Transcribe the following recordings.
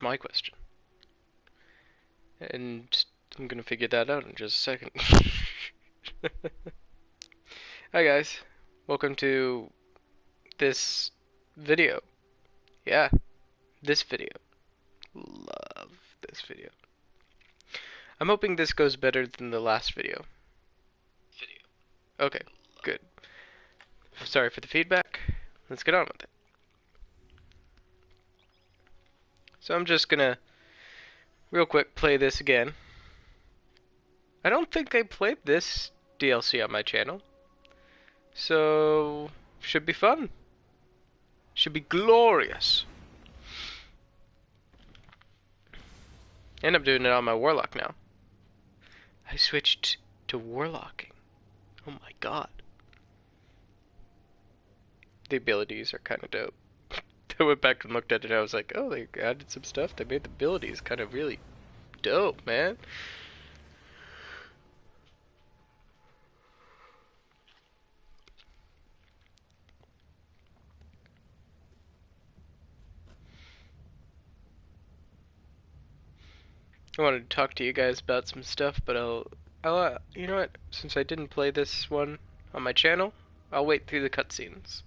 my question. And I'm gonna figure that out in just a second. Hi guys, welcome to this video. Yeah, this video. Love this video. I'm hoping this goes better than the last video. Okay, good. Sorry for the feedback. Let's get on with it. So I'm just gonna real quick play this again. I don't think I played this DLC on my channel. So should be fun. Should be glorious. And I'm doing it on my Warlock now. I switched to Warlocking. Oh my god. The abilities are kind of dope. I went back and looked at it and I was like, oh, they added some stuff. They made the abilities kind of really dope, man. I wanted to talk to you guys about some stuff, but you know what? Since I didn't play this one on my channel, I'll wait through the cutscenes.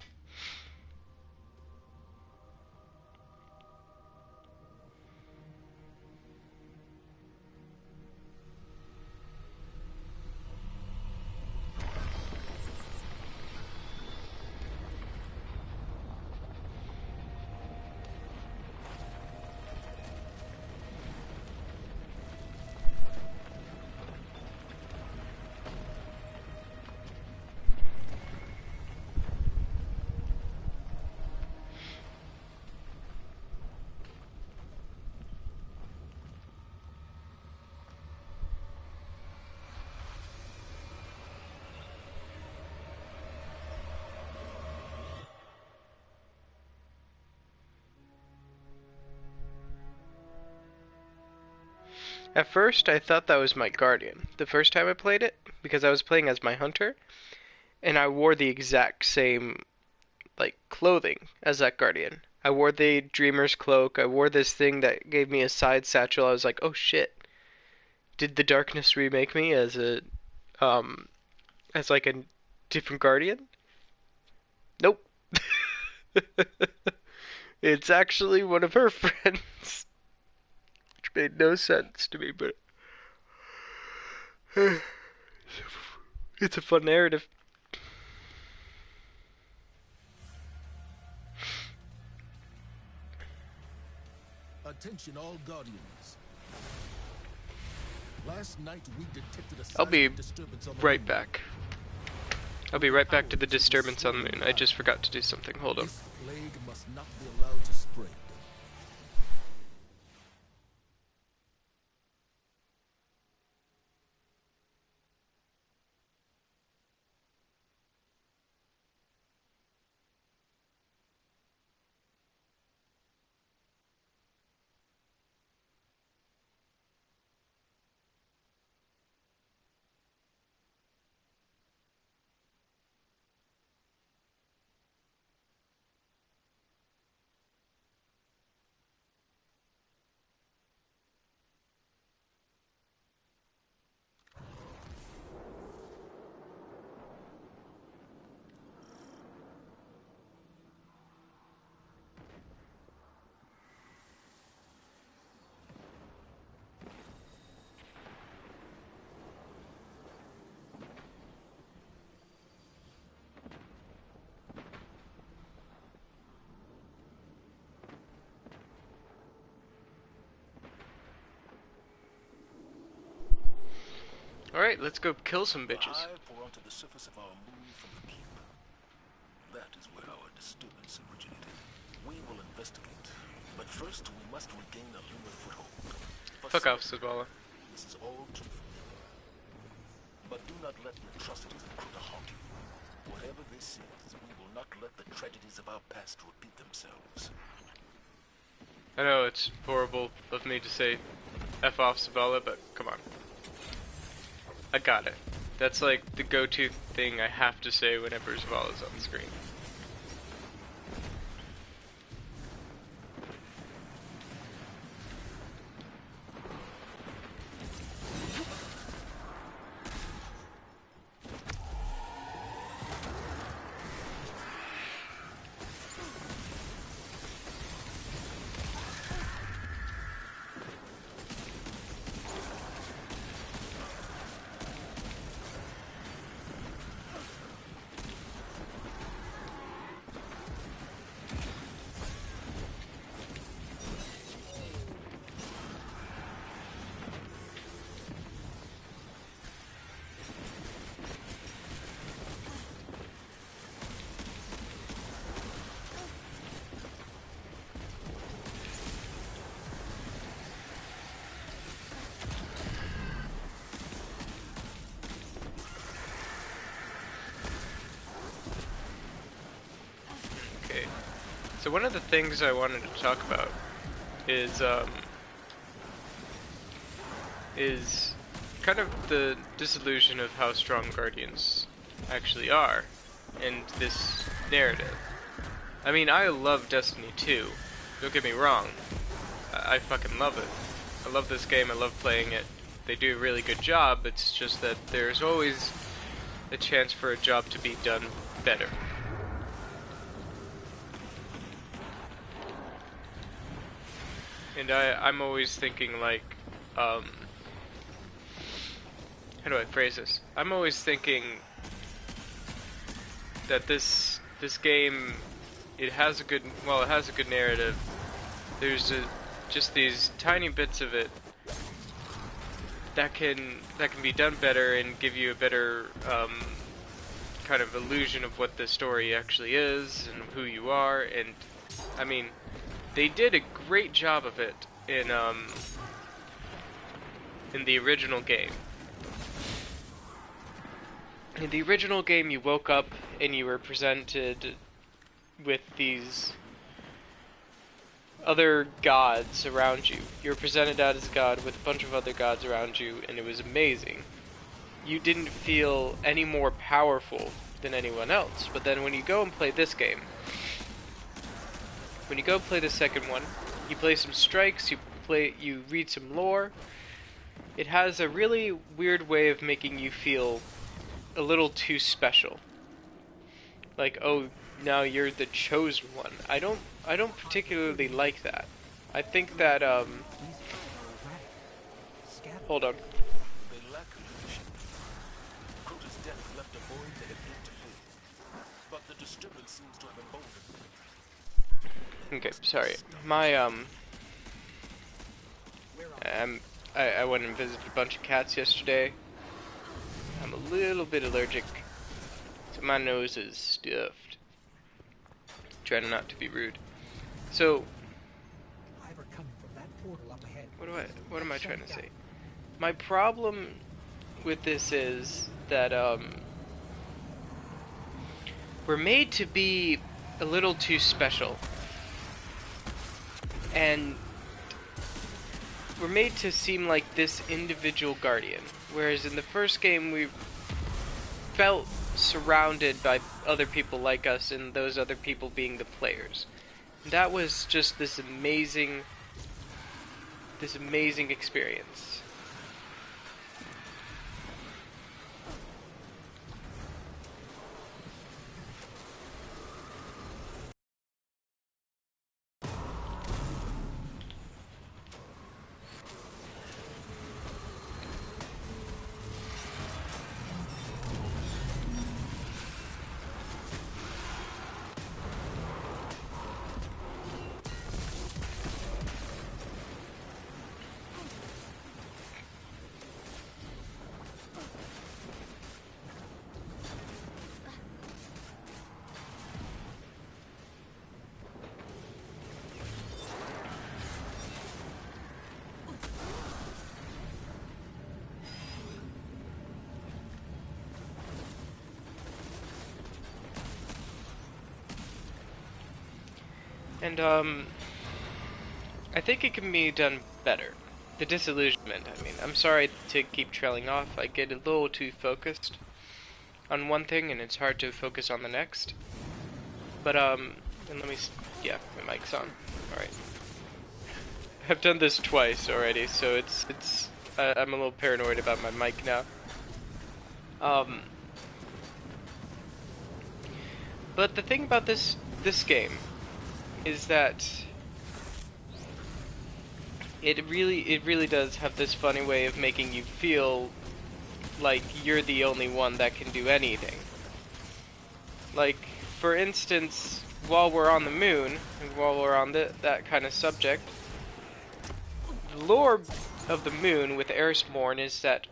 At first, I thought that was my Guardian. The first time I played it, because I was playing as my Hunter, and I wore the exact same, like, clothing as that Guardian. I wore the Dreamer's Cloak, I wore this thing that gave me a side satchel. I was like, oh shit. Did the Darkness remake me as um, as like a different Guardian? Nope. It's actually one of her friends. Which made no sense to me, but it's a fun narrative. Attention all Guardians. Last night we detected a I'll be disturbance on the right moon. back. I'll be right back to the disturbance on the moon. I just forgot to do something. Hold on. This plague must not be allowed to spread. Alright, let's go kill some bitches. The hive pour onto the surface of our moon from the keep. That is where our disturbance originated. We will investigate, but first we must regain a lunar foothold. Fuck off, Sabala. This is all too familiar. But do not let the atrocities of Kruta haunt you. Whatever this is, we will not let the tragedies of our past repeat themselves. I know it's horrible of me to say F off Sabala, but come on. I got it. That's like the go-to thing I have to say whenever Zavala's on the screen. So one of the things I wanted to talk about is kind of the disillusion of how strong Guardians actually are in this narrative. I mean, I love Destiny 2. Don't get me wrong. I fucking love it. I love this game. I love playing it. They do a really good job. It's just that there's always a chance for a job to be done better. And I'm always thinking like, how do I phrase this? I'm always thinking that this game, it has a good narrative. There's just these tiny bits of it that can be done better and give you a better kind of illusion of what the story actually is and who you are. And I mean, they did a great job of it in the original game. In the original game, you woke up and you were presented with these other gods around you. You were presented out as a god with a bunch of other gods around you, and it was amazing. You didn't feel any more powerful than anyone else. But then when you go and play this game, when you go play the second one, you play some strikes, you read some lore. It has a really weird way of making you feel a little too special. Like, oh, now you're the chosen one. I don't particularly like that. I think that hold on. They lack leadership. Crota's death left a void they have yet to fill. But the disturbance seems to have emboldened them. Okay, sorry. My I went and visited a bunch of cats yesterday. I'm a little bit allergic, so my nose is stuffed. Trying not to be rude. So, what am I trying to say? My problem with this is that we're made to be a little too special, and we're made to seem like this individual guardian, whereas in the first game we felt surrounded by other people like us, and those other people being the players. And that was just this amazing experience. And I think it can be done better. The disillusionment, I mean, I'm sorry to keep trailing off. I get a little too focused on one thing and it's hard to focus on the next. But and yeah, my mic's on. Alright. I've done this twice already, so I'm a little paranoid about my mic now. But the thing about this game is that it really does have this funny way of making you feel like you're the only one that can do anything. Like, for instance, while we're on the moon, and while we're on that kind of subject, the lore of the moon with Erstmorn is that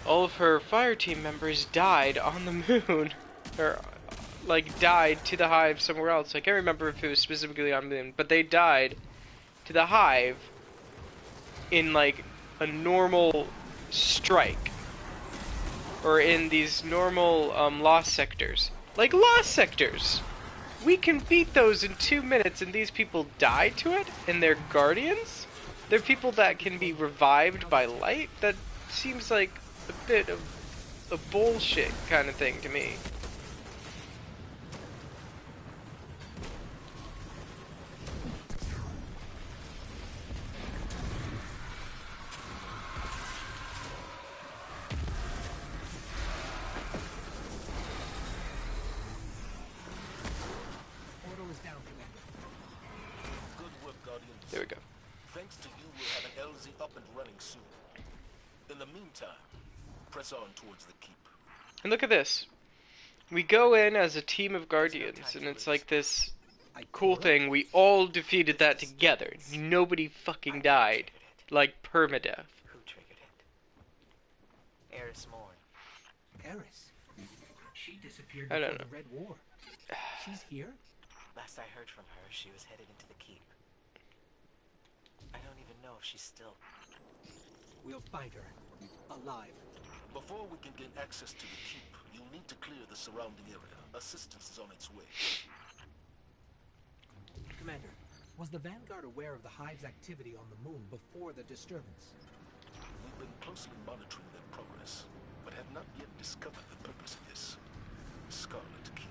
all of her fire team members died on the moon, or like died to the hive somewhere else. I can't remember if it was specifically on the moon, but they died to the hive in like a normal strike, or in these normal lost sectors, like lost sectors. We can beat those in 2 minutes, and these people die to it, and they're guardians? They're people that can be revived by light? That seems like a bit of a bullshit kind of thing to me. Good work, Guardians. There we go. Thanks to you, we'll have an LZ up and running soon. In the meantime, press on towards the keep. And look at this. We go in as a team of guardians, and it's like this cool thing. We all defeated that together. Nobody fucking died. Like permadeath. Who triggered it? Eris Morn. Eris? She disappeared I before don't know. the Red War. She's here? Last I heard from her, she was headed into the keep. I don't even know if she's still... We'll find her. Alive. Before we can gain access to the keep, you'll need to clear the surrounding area. Assistance is on its way. Commander, was the Vanguard aware of the Hive's activity on the moon before the disturbance? We've been closely monitoring their progress, but have not yet discovered the purpose of this. Scarlet Keep.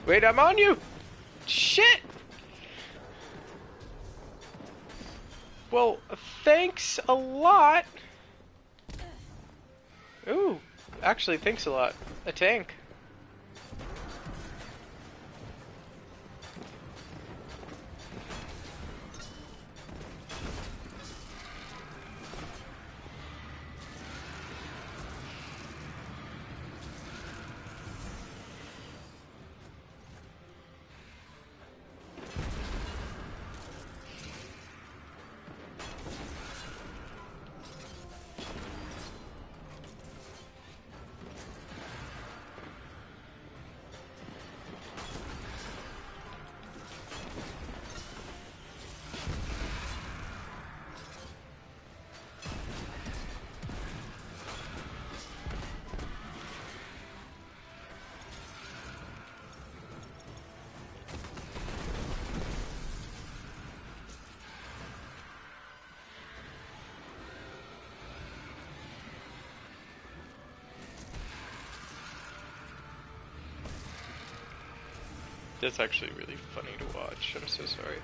Wait, I'm on you! Shit! Well, thanks a lot. Ooh, actually, thanks a lot. A tank. That's actually really funny to watch. I'm so sorry.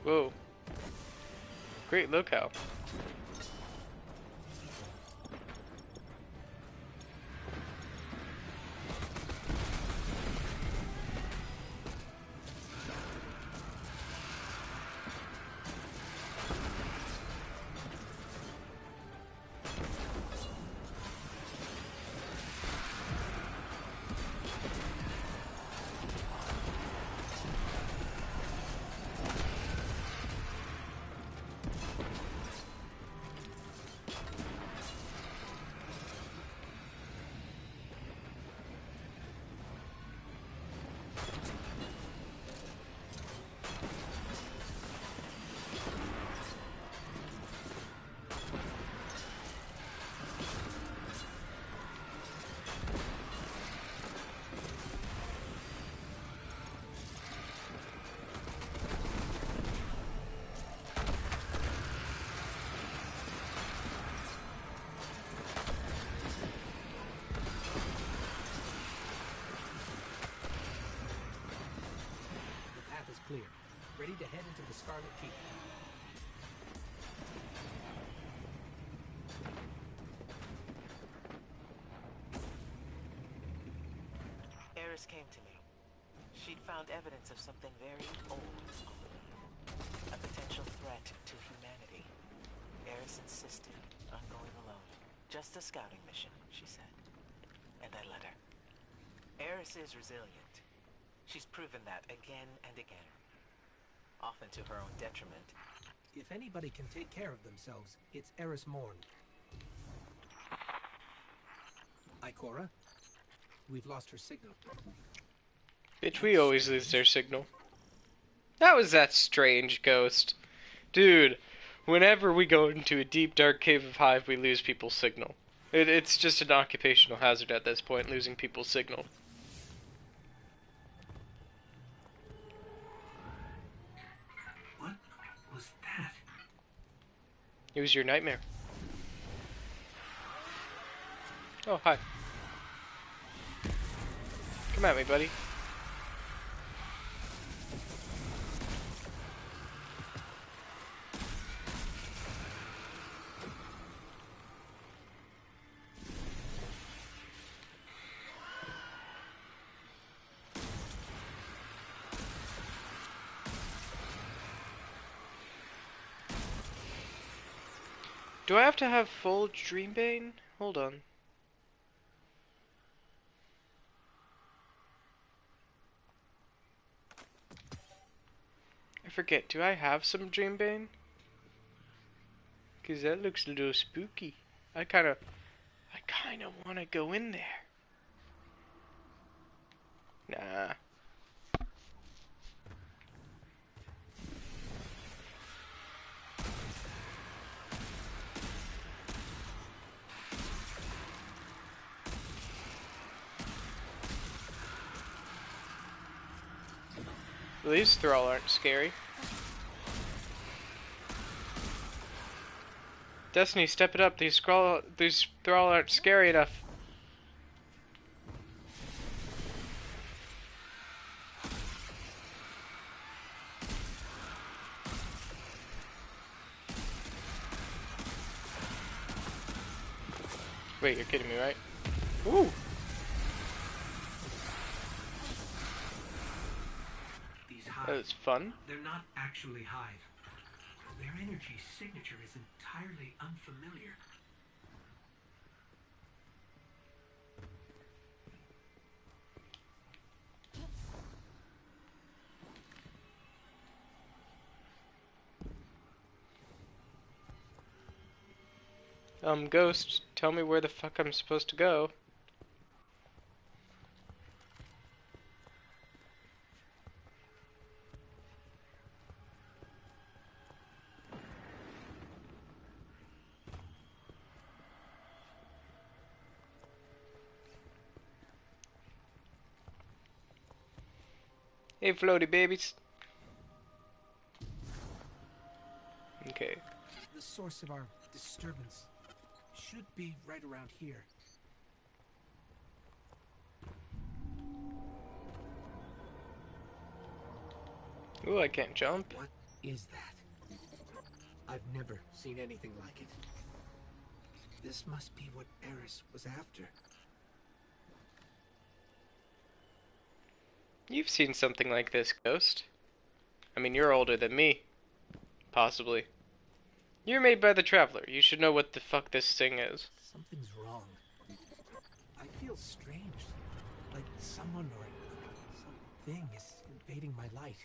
Whoa. Great locale. Clear. Ready to head into the Scarlet Keep. Eris came to me. She'd found evidence of something very old on the moon. A potential threat to humanity. Eris insisted on going alone. Just a scouting mission, she said. And I let her. Eris is resilient. She's proven that again and again. often to her own detriment. If anybody can take care of themselves, it's Eris Morn. Ikora, we've lost her signal. Bitch, we always lose their signal. That was that strange ghost. Dude, whenever we go into a deep dark cave of Hive, we lose people's signal. It's just an occupational hazard at this point, losing people's signal. What was that? It was your nightmare. Oh, hi. Come at me, buddy. Do I have to have full Dreambane? Hold on. I forget, do I have some Dreambane? Cause that looks a little spooky. I kinda wanna go in there. Nah. These Thrall aren't scary. Destiny, step it up. These Thrall aren't scary enough. Wait, you're kidding me, right? Ooh. These Hive, That was fun. they're not actually Hive. Their energy signature is entirely unfamiliar. Ghost, tell me where the fuck I'm supposed to go. Hey, floaty babies. Okay. The source of our disturbance should be right around here. Ooh, I can't jump. What is that? I've never seen anything like it. This must be what Eris was after. You've seen something like this, Ghost. I mean, you're older than me. Possibly. You're made by the Traveler. You should know what the fuck this thing is. Something's wrong. I feel strange. Like someone or something is invading my light.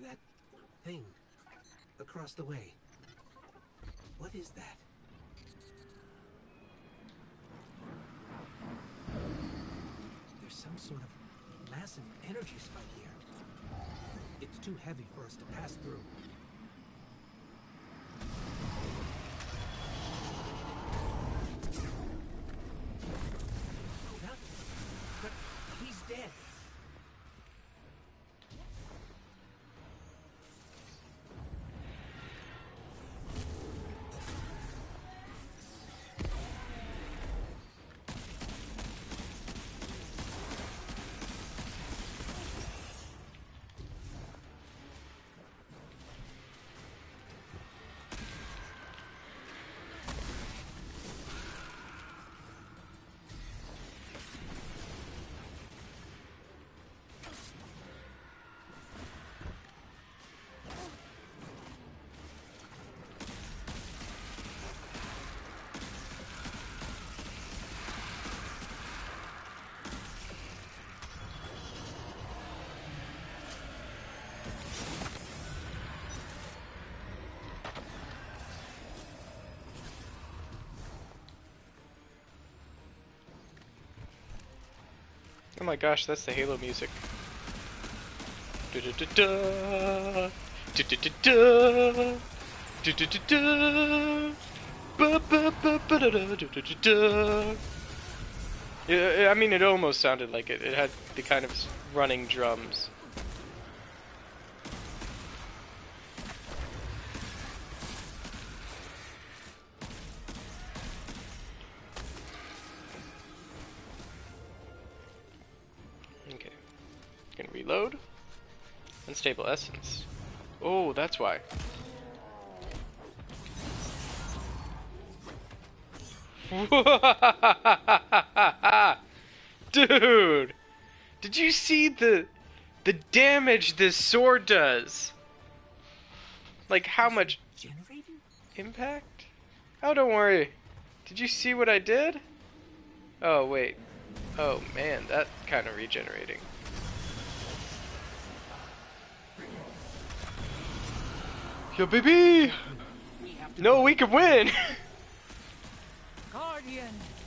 That thing across the way. What is that? There's some sort of massive energy spike here. It's too heavy for us to pass through. But he's dead. Oh my gosh, that's the Halo music. Da-da-da-da. Da-da-da-da. Da-da-da-da. Ba-ba-ba-ba-da-da-da-da-da. Yeah, I mean, it almost sounded like it. It had the kind of running drums. Okay. Gonna reload. Unstable essence. Oh, that's why. Dude! Did you see the damage this sword does? Like how much Generating? impact? Oh, don't worry. Did you see what I did? Oh, wait. Oh, man, that's kind of regenerating. Yo, baby! No, we can win! Guardian!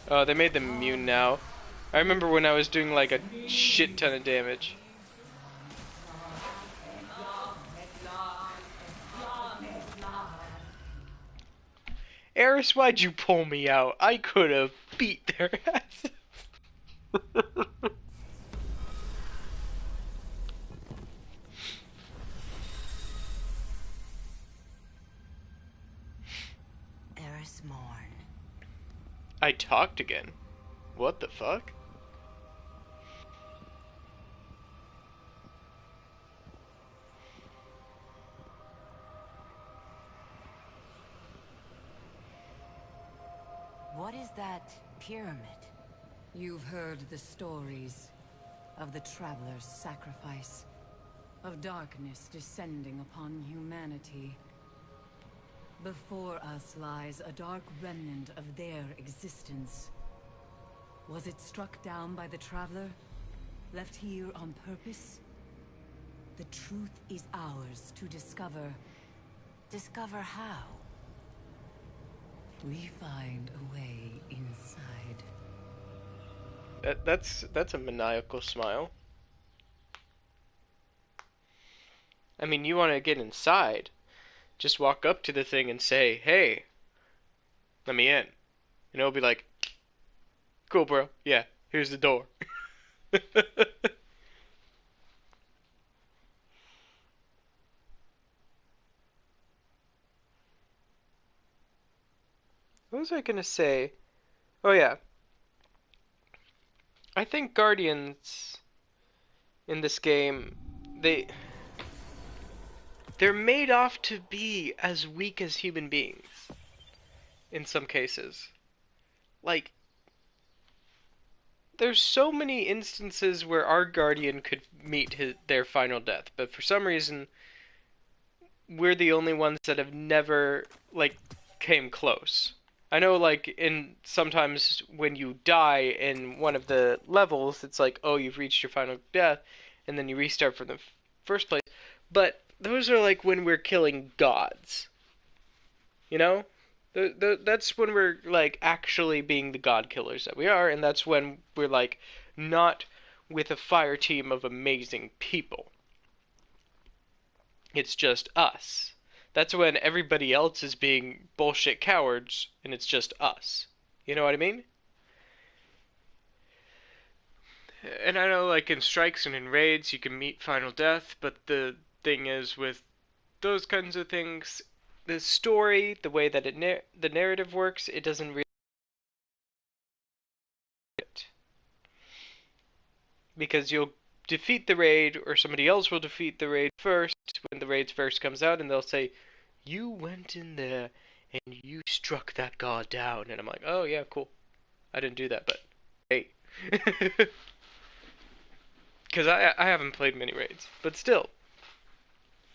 Oh, they made them immune now. I remember when I was doing like a shit ton of damage. Eris, why'd you pull me out? I could have beat their ass. Eris Morn. I talked again. What the fuck? What is that pyramid? You've heard the stories of the Traveler's sacrifice, of darkness descending upon humanity. Before us lies a dark remnant of their existence. Was it struck down by the Traveler? Left here on purpose? The truth is ours to discover. Discover how? We find a way inside. That's a maniacal smile. I mean, you want to get inside. Just walk up to the thing and say, "Hey, let me in." And it'll be like, "Cool, bro. Yeah, here's the door." What was I gonna say? Oh yeah, I think Guardians in this game, they're made off to be as weak as human beings in some cases. Like, there's so many instances where our Guardian could meet their final death, but for some reason, we're the only ones that have never, like, came close. I know, like, in sometimes when you die in one of the levels, it's like, oh, you've reached your final death, and then you restart from the first place. But those are like when we're killing gods. You know? That's when we're, like, actually being the god killers that we are, and that's when we're, like, not with a fire team of amazing people. It's just us. That's when everybody else is being bullshit cowards, and it's just us. You know what I mean? And I know, like, in strikes and in raids, you can meet final death, but the thing is, with those kinds of things, the story, the way that the narrative works, it doesn't really fit. Because you'll defeat the raid, or somebody else will defeat the raid first, when the raid first comes out, and they'll say, "You went in there, and you struck that god down." And I'm like, oh yeah, cool. I didn't do that, but hey. Because I haven't played many raids, but still.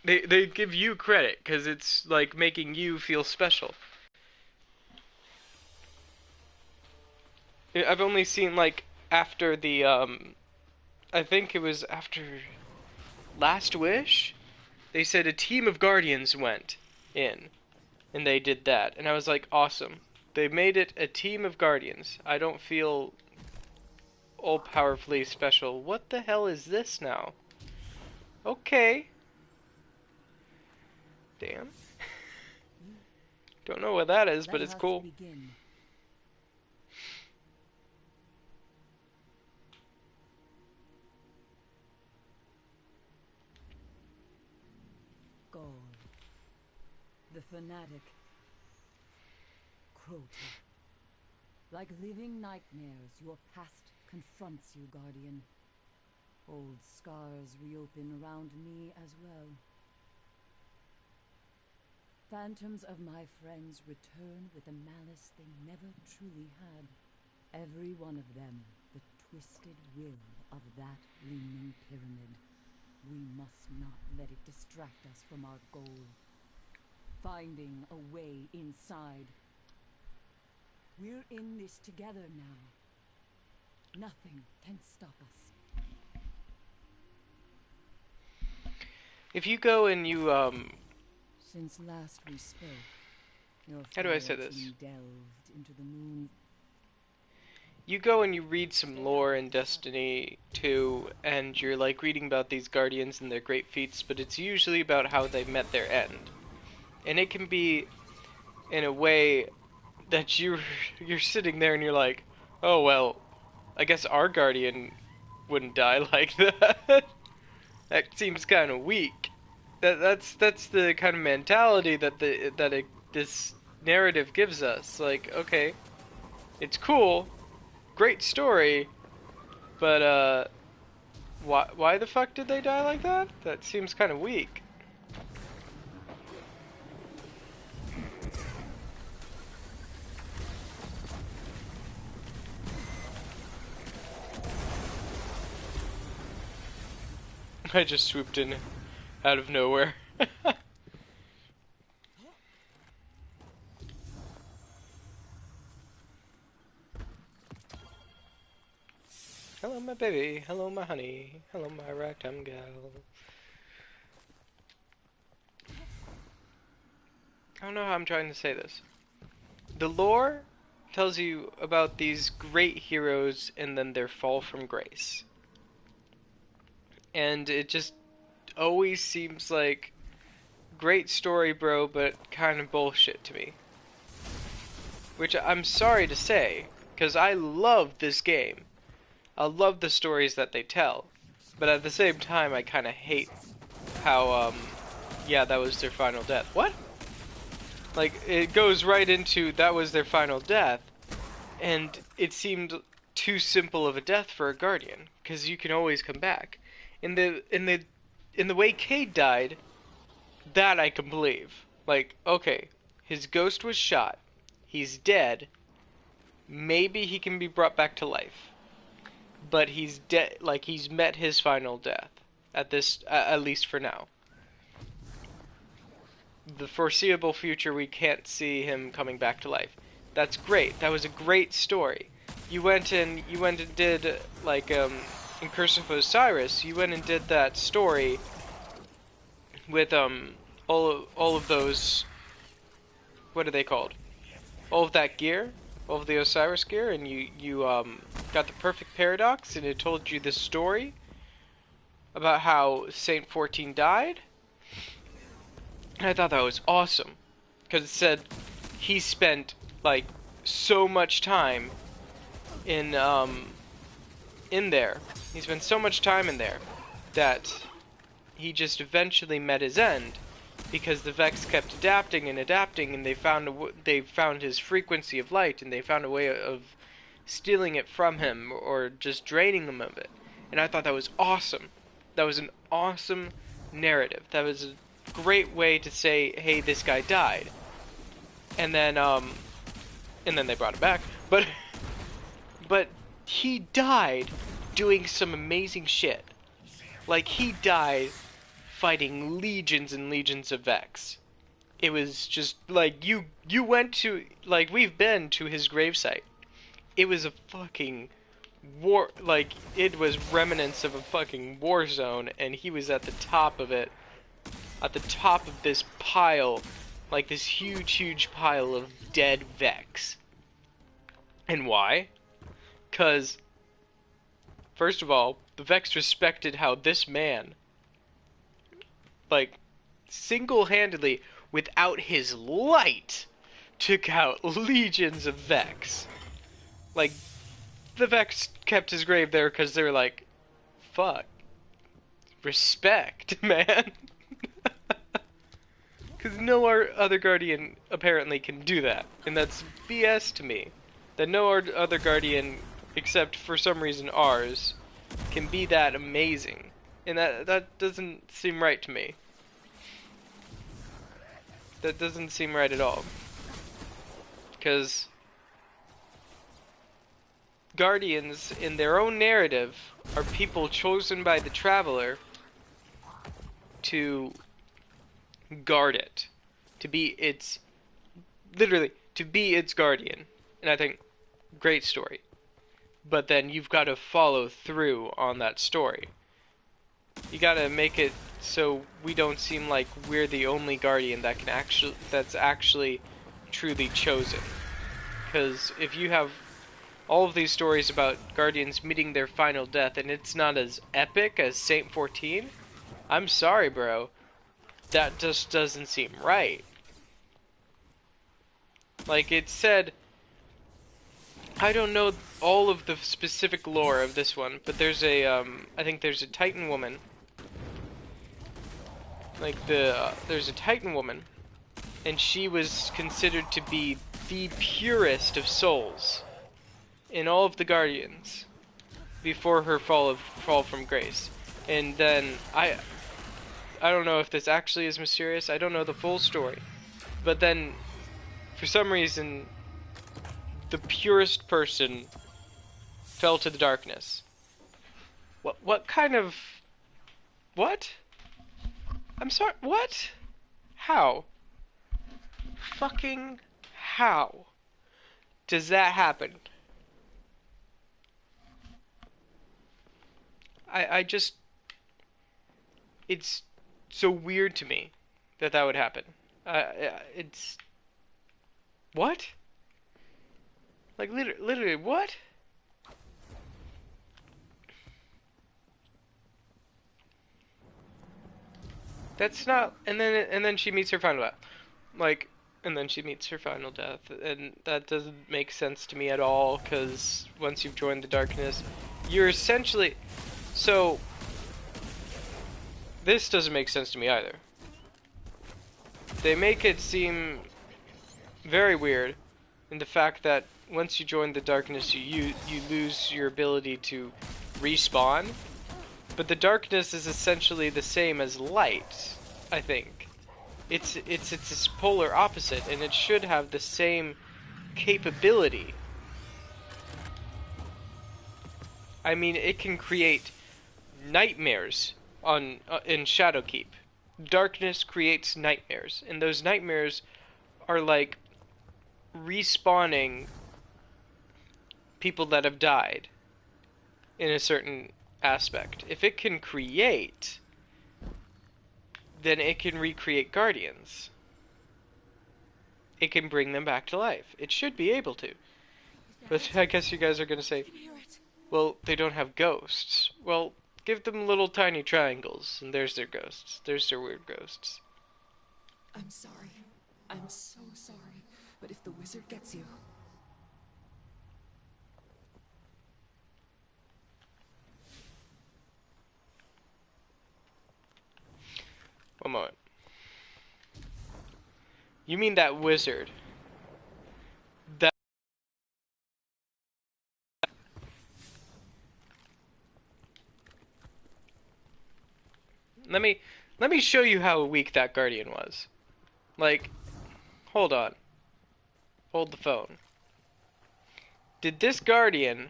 They give you credit, because it's like making you feel special. I've only seen, like, after the, I think it was after Last Wish? They said a team of Guardians went in, and they did that, and I was like, awesome. They made it a team of Guardians. I don't feel all powerfully special. What the hell is this now? Okay. Damn. Don't know what that is, but it's cool. Begin. Gaul, the fanatic, Crota. Like living nightmares, your past confronts you, Guardian. Old scars reopen around me as well. Phantoms of my friends return with a malice they never truly had. Every one of them, the twisted will of that looming pyramid. We must not let it distract us from our goal. Finding a way inside. We're in this together now. Nothing can stop us. If you go and you, Since last we spoke, your how do I say this? delved into the moon. You go and you read some lore in Destiny 2, and you're like reading about these guardians and their great feats, but it's usually about how they met their end. And it can be in a way that you're sitting there and you're like, oh well, I guess our guardian wouldn't die like that. That seems kind of weak. That's the kind of mentality that this narrative gives us. Like, okay, it's cool, great story, but why the fuck did they die like that? That seems kind of weak. I just swooped in out of nowhere. Hello, my baby. Hello, my honey. Hello, my ragtime gal. I don't know how I'm trying to say this. The lore tells you about these great heroes and then their fall from grace. And it just always seems like great story, bro, but kind of bullshit to me. Which I'm sorry to say, because I love this game. I love the stories that they tell. But at the same time, I kind of hate how, yeah, that was their final death. What? Like, it goes right into that was their final death, and it seemed too simple of a death for a guardian, because you can always come back. In the way Cade died, that I can believe. Like, okay, his ghost was shot, he's dead, maybe he can be brought back to life, but he's dead. Like, he's met his final death at least for now. The foreseeable future, we can't see him coming back to life. That's great. That was a great story. You went and did, like, in Curse of Osiris, you went and did that story with all of those, what are they called? All of that gear, all of the Osiris gear, and you got the perfect paradox, and it told you this story about how Saint 14 died. And I thought that was awesome, because it said he spent like so much time in there. He spent so much time in there that he just eventually met his end, because the Vex kept adapting and adapting, and they found his frequency of light, and they found a way of stealing it from him or just draining him of it. And I thought that was awesome. That was an awesome narrative. That was a great way to say, hey, this guy died. And then they brought him back. But he died doing some amazing shit. Like, he died fighting legions and legions of Vex. It was just, like, you went to, like, we've been to his gravesite. It was a fucking war, like, it was remnants of a fucking war zone, and he was at the top of it. At the top of this pile, like this huge pile of dead Vex. And why? 'Cause First of all, the Vex respected how this man, like, single-handedly, without his light, took out legions of Vex. Like, the Vex kept his grave there because they were like, fuck. Respect, man. Because no other Guardian apparently can do that. And that's BS to me. That no other Guardian, except for some reason ours, can be that amazing. And that doesn't seem right to me. That doesn't seem right at all. Because Guardians, in their own narrative, are people chosen by the Traveler to guard it. To be its... literally, to be its guardian. And I think, great story. But then you've got to follow through on that story. You gotta make it so we don't seem like we're the only guardian that can that's actually truly chosen. Because if you have all of these stories about guardians meeting their final death and it's not as epic as Saint 14, I'm sorry, bro. That just doesn't seem right. Like it said, I don't know all of the specific lore of this one, but there's a, I think there's a Titan woman. Like there's a Titan woman, and she was considered to be the purest of souls in all of the Guardians before her fall from grace. And then I don't know if this actually is mysterious. I don't know the full story, but then for some reason the purest person fell to the darkness. What kind of... what? I'm sorry, what? How? Fucking how does that happen? I just... it's so weird to me that would happen. It's... what? Like, literally, what? That's not... and then she meets her final death. Like, and then she meets her final death. And that doesn't make sense to me at all, because once you've joined the darkness, you're essentially... so... this doesn't make sense to me either. They make it seem very weird in the fact that once you join the darkness, you lose your ability to respawn. But the darkness is essentially the same as light, I think. It's its polar opposite, and it should have the same capability. I mean, it can create nightmares in Shadowkeep. Darkness creates nightmares, and those nightmares are like respawning people that have died in a certain aspect. If it can create, then it can recreate Guardians. It can bring them back to life. It should be able to. But I guess you guys are going to say, well, they don't have ghosts. Well, give them little tiny triangles, and there's their ghosts. There's their weird ghosts. I'm sorry. I'm so sorry. But if the wizard gets you... One moment. You mean that wizard? That... Let me show you how weak that Guardian was. Like, hold on. Hold the phone. Did this Guardian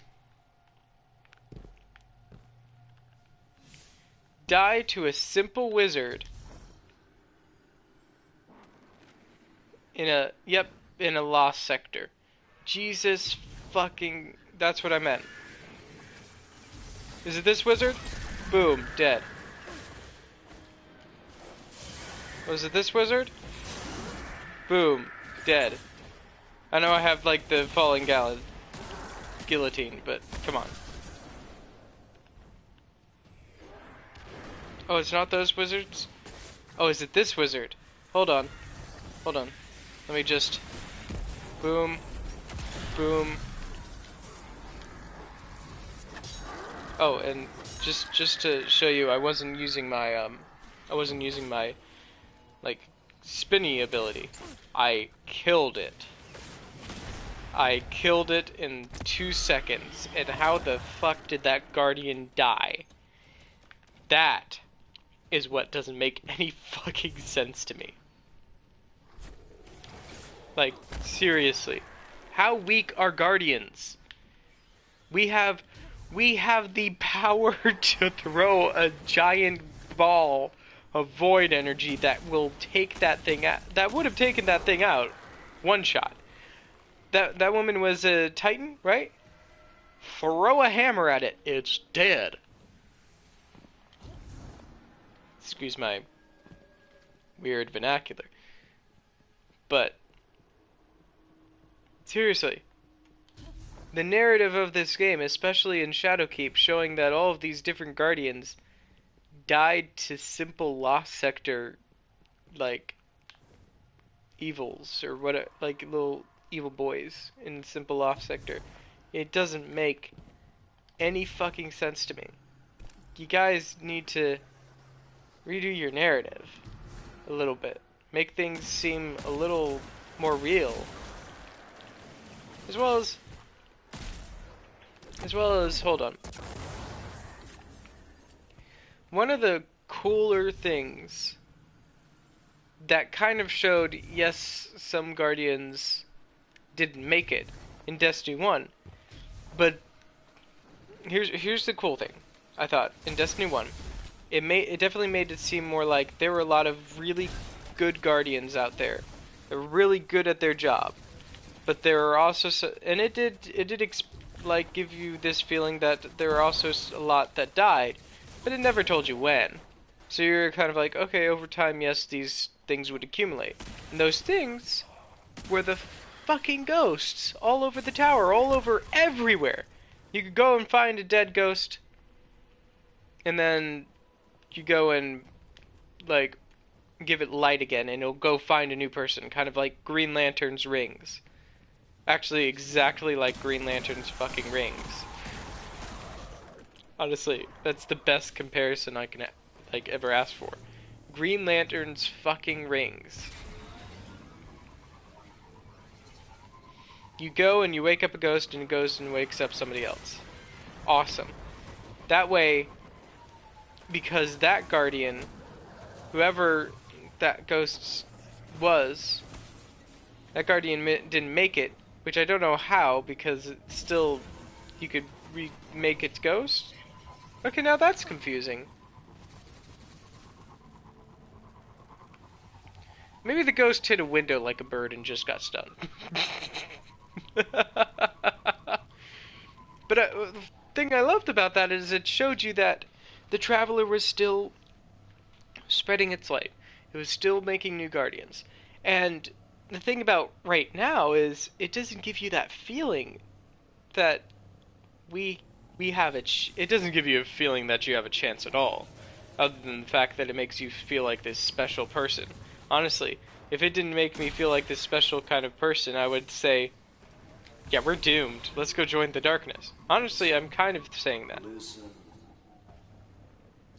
die to a simple wizard in a lost sector? Jesus fucking... that's what I meant. Is it this wizard? Boom, dead. Was it this wizard? Boom, dead. I know I have like the falling guillotine, but come on. Oh, it's not those wizards? Oh, is it this wizard? Hold on. Hold on. Let me just... Boom. Boom. Oh, and just to show you, I wasn't using my, like, spinny ability. I killed it. I killed it in 2 seconds. And how the fuck did that guardian die? That is what doesn't make any fucking sense to me. Like, seriously. How weak are guardians? We have the power to throw a giant ball of void energy that will take that thing out. That would have taken that thing out. One shot. That woman was a Titan, right? Throw a hammer at it. It's dead. Excuse my weird vernacular. But seriously, the narrative of this game, especially in Shadowkeep, showing that all of these different guardians died to simple Lost Sector, like, evils, or what, like, little evil boys in simple Lost Sector. It doesn't make any fucking sense to me. You guys need to redo your narrative a little bit. Make things seem a little more real. As well as, hold on. One of the cooler things that kind of showed, yes, some Guardians didn't make it in Destiny 1, but here's the cool thing, I thought, in Destiny 1. It definitely made it seem more like there were a lot of really good Guardians out there. They're really good at their job. But there are also, and it did like give you this feeling that there are also a lot that died, but it never told you when. So you're kind of like, okay, over time, yes, these things would accumulate. And those things were the fucking ghosts all over the tower, all over everywhere. You could go and find a dead ghost, and then you go and, like, give it light again, and it'll go find a new person, kind of like Green Lantern's rings. Actually, exactly like Green Lantern's fucking rings. Honestly, that's the best comparison I can, like, ever ask for. Green Lantern's fucking rings. You go and you wake up a ghost, and it goes and wakes up somebody else. Awesome. That way, because that guardian, whoever that ghost was, that guardian didn't make it, which I don't know how, because it's still, you could remake its ghost? Okay, now that's confusing. Maybe the ghost hit a window like a bird and just got stunned. But the thing I loved about that is it showed you that the Traveler was still spreading its light. It was still making new Guardians. And the thing about right now is it doesn't give you that feeling that we have it doesn't give you a feeling that you have a chance at all, other than the fact that it makes you feel like this special person. Honestly, if it didn't make me feel like this special kind of person, I would say, yeah, we're doomed. Let's go join the darkness. Honestly, I'm kind of saying that. Listen.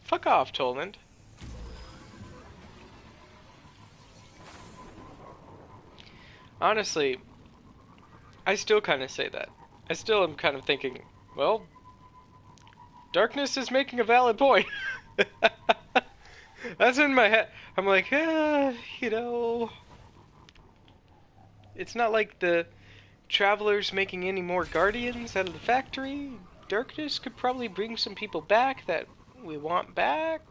Fuck off, Toland. Honestly, I still kind of say that. I still am kind of thinking, well, darkness is making a valid point. That's in my head. I'm like, you know, it's not like the Traveler's making any more Guardians out of the factory. Darkness could probably bring some people back that we want back.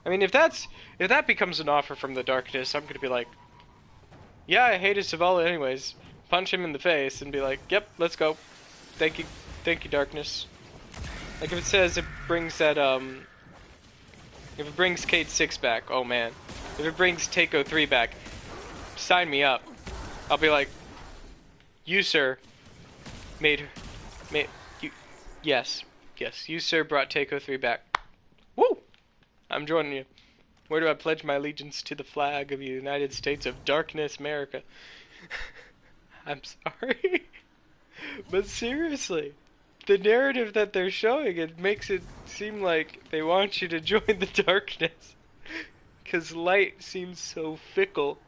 I mean, if that becomes an offer from the Darkness, I'm gonna be like, yeah, I hated Zavala anyways. Punch him in the face and be like, yep, let's go. Thank you, Darkness. Like, if it says it brings that, if it brings Kate 6 back, oh man. If it brings Takeo 3 back, sign me up. I'll be like, you, sir, yes, you, sir, brought Takeo 3 back. I'm joining you. Where do I pledge my allegiance to the flag of the United States of Darkness, America? I'm sorry. But seriously, the narrative that they're showing, it makes it seem like they want you to join the darkness. Because light seems so fickle.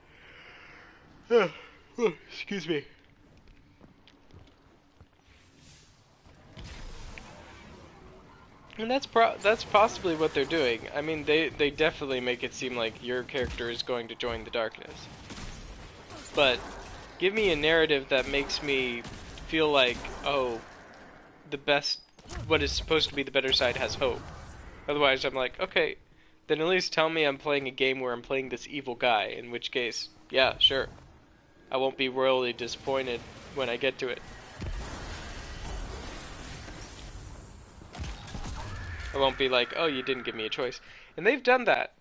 Excuse me. And that's possibly what they're doing. I mean, they definitely make it seem like your character is going to join the darkness. But give me a narrative that makes me feel like, oh, the best, what is supposed to be the better side has hope. Otherwise, I'm like, okay, then at least tell me I'm playing a game where I'm playing this evil guy, in which case, yeah, sure. I won't be royally disappointed when I get to it. I won't be like, oh, you didn't give me a choice. And they've done that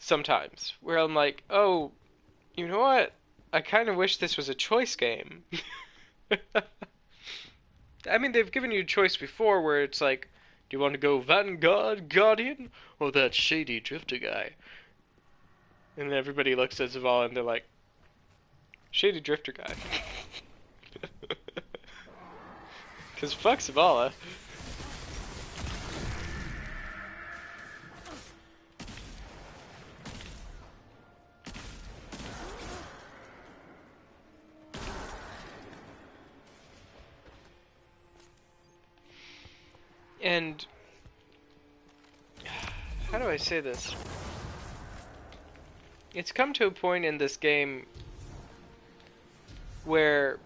sometimes, where I'm like, oh, you know what? I kind of wish this was a choice game. I mean, they've given you a choice before where it's like, do you want to go Vanguard, Guardian, or that shady drifter guy? And then everybody looks at Zavala and they're like, shady drifter guy. Because fuck Zavala. And how do I say this? It's come to a point in this game where,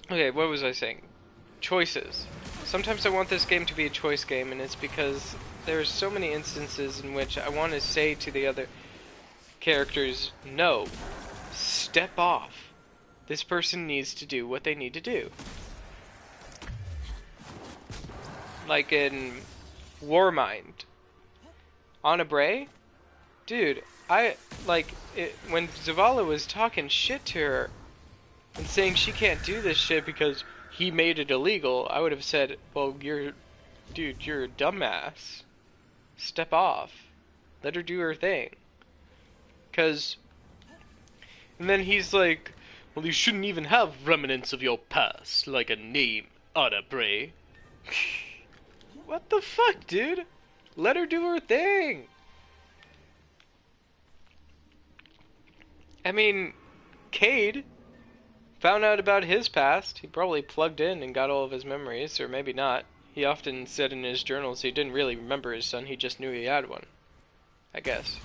okay, what was I saying? Choices. Sometimes I want this game to be a choice game, and it's because there's so many instances in which I want to say to the other characters, no, step off. This person needs to do what they need to do. Like in Warmind. Anna Bray? Dude, when Zavala was talking shit to her and saying she can't do this shit because he made it illegal, I would have said, well, you're a dumbass. Step off. Let her do her thing. And then he's like, well, you shouldn't even have remnants of your past, like a name, Anna Bray. What the fuck, dude? Let her do her thing. I mean, Cade found out about his past. He probably plugged in and got all of his memories, or maybe not. He often said in his journals he didn't really remember his son, he just knew he had one. I guess.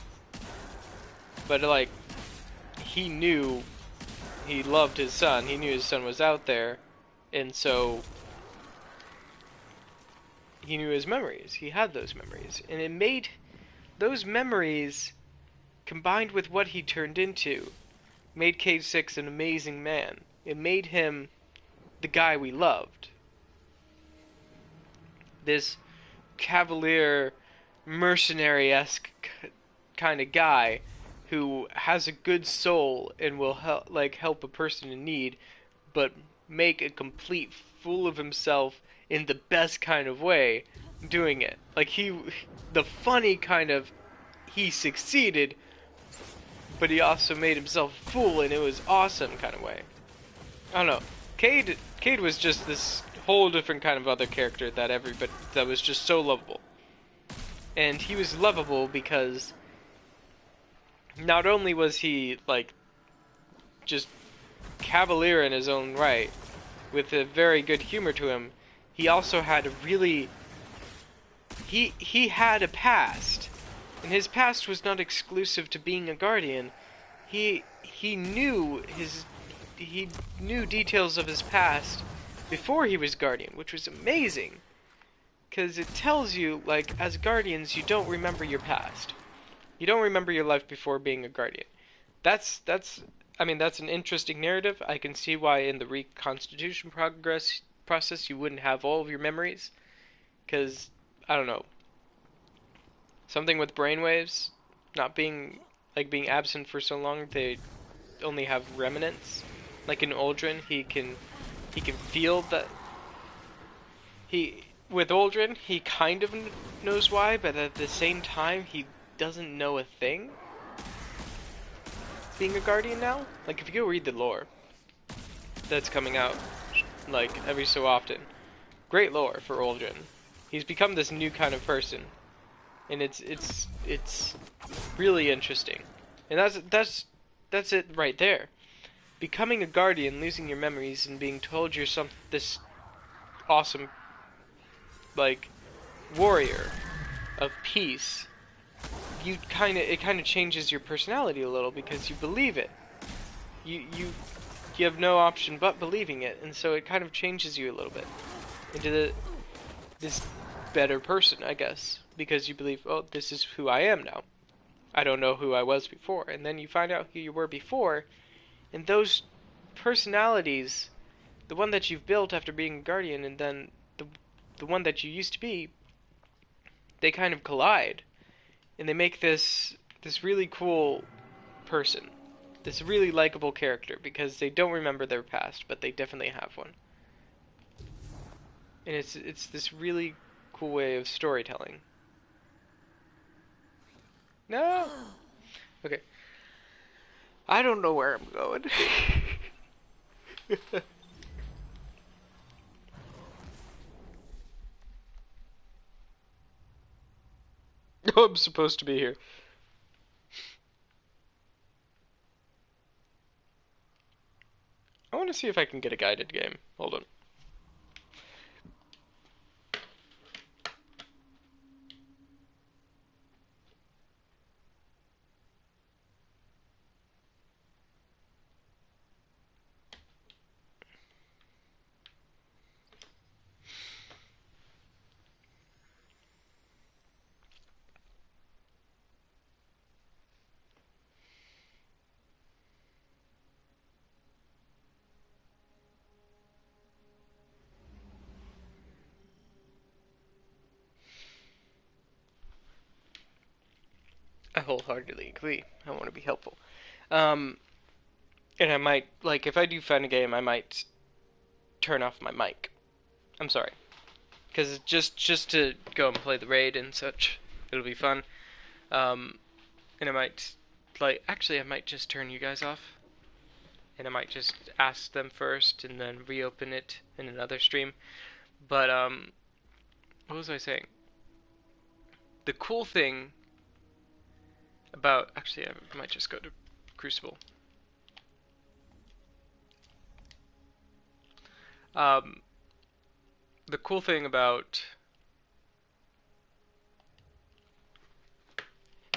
But, like, he knew he loved his son. He knew his son was out there, and so he knew his memories. He had those memories. And it made those memories, combined with what he turned into, made K6 an amazing man. It made him the guy we loved. This cavalier, mercenary-esque kind of guy who has a good soul and will help a person in need, but make a complete fool of himself in the best kind of way doing it. Like, the funny kind of, he succeeded, but he also made himself a fool, and it was awesome kind of way. I don't know. Cade was just this whole different kind of other character that was just so lovable. And he was lovable because not only was he, like, just cavalier in his own right, with a very good humor to him, he also had a really... He had a past. And his past was not exclusive to being a guardian. He knew details of his past before he was guardian, which was amazing. Because it tells you, like, as guardians, you don't remember your past. You don't remember your life before being a guardian. That's an interesting narrative. I can see why in the reconstitution process you wouldn't have all of your memories. Because, I don't know. Something with brainwaves not being absent for so long, they only have remnants. Like in Uldren, he can feel that with Aldrin, he kind of knows why, but at the same time, he doesn't know a thing. Being a Guardian now, like if you go read the lore that's coming out, like every so often, great lore for Aldrin. He's become this new kind of person, and it's really interesting. And that's it right there. Becoming a Guardian, losing your memories, and being told you're this awesome like warrior of peace. It kind of changes your personality a little because you believe it. You have no option but believing it, and so it kind of changes you a little bit into this better person, I guess, because you believe, oh, this is who I am now. I don't know who I was before, and then you find out who you were before, and those personalities, the one that you've built after being a Guardian, and then the one that you used to be, they kind of collide, and they make this really cool person, this really likable character, because they don't remember their past, but they definitely have one. And it's this really cool way of storytelling. No. Okay. I don't know where I'm going. No, I'm supposed to be here. I want to see if I can get a guided game. Hold on. I wholeheartedly agree. I want to be helpful. Um, and I might, like, if I do find a game, I might turn off my mic. I'm sorry. Because just to go and play the raid and such, it'll be fun. And I might, like, actually, I might just turn you guys off. And I might just ask them first and then reopen it in another stream. But, what was I saying? The cool thing about, actually, I might just go to Crucible. The cool thing about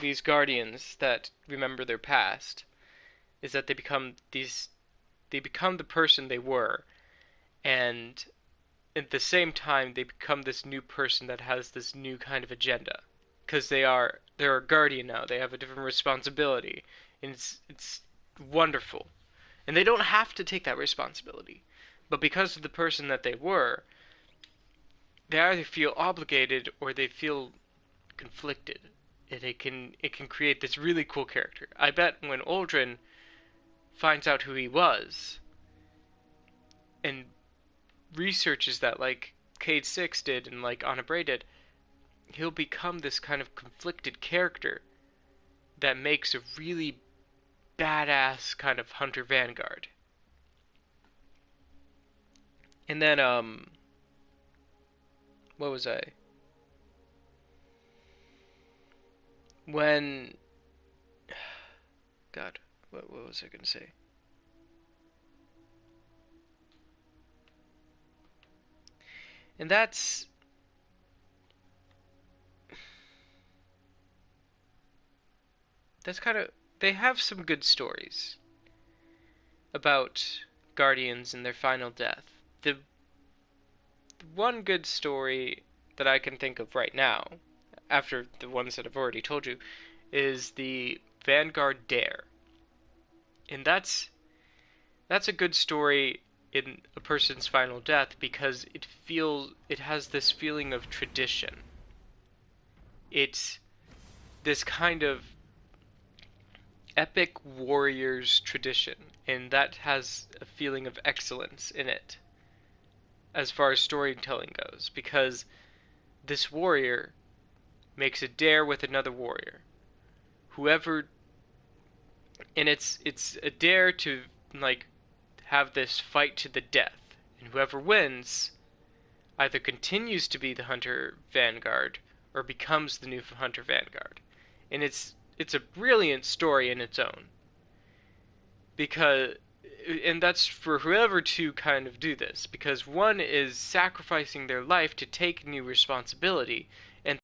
these guardians that remember their past is that they become the person they were, and at the same time they become this new person that has this new kind of agenda, because they're a guardian now. They have a different responsibility, and it's wonderful, and they don't have to take that responsibility, but because of the person that they were, they either feel obligated or they feel conflicted. And it can create this really cool character. I bet when Aldrin finds out who he was and researches that like Cade Six did and like Anna Bray did, he'll become this kind of conflicted character that makes a really badass kind of Hunter Vanguard. And then what was I? When God, what was I gonna say? And that's kind of, they have some good stories about guardians and their final death. The one good story that I can think of right now, after the ones that I've already told you, is the Vanguard Dare. And that's a good story in a person's final death because it has this feeling of tradition. It's this kind of epic warrior's tradition, and that has a feeling of excellence in it as far as storytelling goes, because this warrior makes a dare with another warrior. Whoever, and it's a dare to like have this fight to the death, and whoever wins either continues to be the Hunter Vanguard or becomes the new Hunter Vanguard. And it's a brilliant story in its own. Because and that's for whoever to kind of do this, because one is sacrificing their life to take new responsibility, and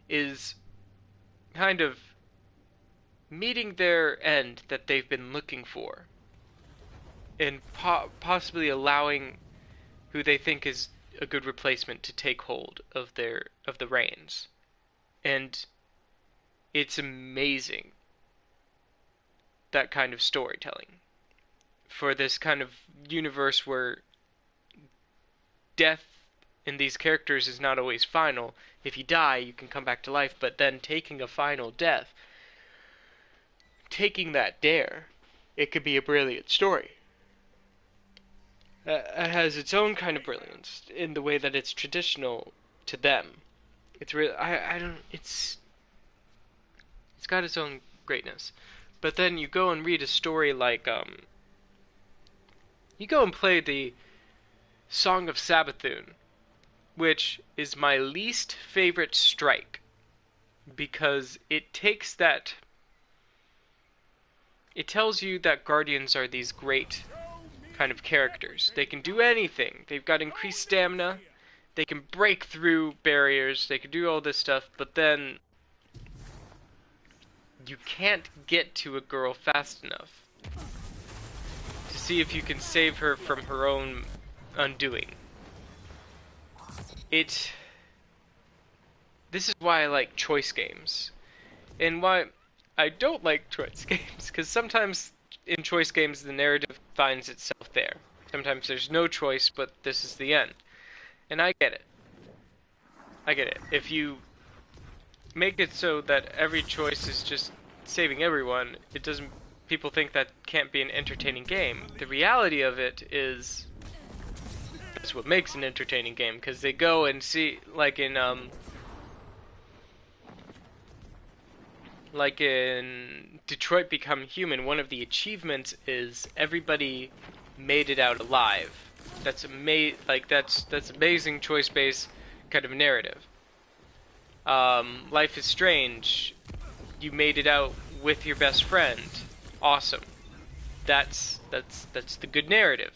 is kind of meeting their end that they've been looking for, and possibly allowing who they think is a good replacement to take hold of the reins. And it's amazing, that kind of storytelling for this kind of universe where death in these characters is not always final. If you die, you can come back to life, but then taking a final death, taking that dare, it could be a brilliant story. It has its own kind of brilliance in the way that it's traditional to them. It's really, I don't, it's got its own greatness. But then you go and read a story like, you go and play the Song of Sabathun, which is my least favorite strike, because it takes that, it tells you that Guardians are these great kind of characters. They can do anything. They've got increased stamina, they can break through barriers, they can do all this stuff, but then you can't get to a girl fast enough to see if you can save her from her own undoing. This is why I like choice games, and why I don't like choice games, because sometimes in choice games the narrative finds itself there. Sometimes there's no choice, but this is the end. And I get it. I get it. If you make it so that every choice is just saving everyone, it doesn't, people think that can't be an entertaining game. The reality of it is that's what makes an entertaining game, because they go and see, like in Detroit Become Human, one of the achievements is everybody made it out alive. That's that's amazing choice-based kind of narrative. Life is Strange, you made it out with your best friend. Awesome. That's the good narrative.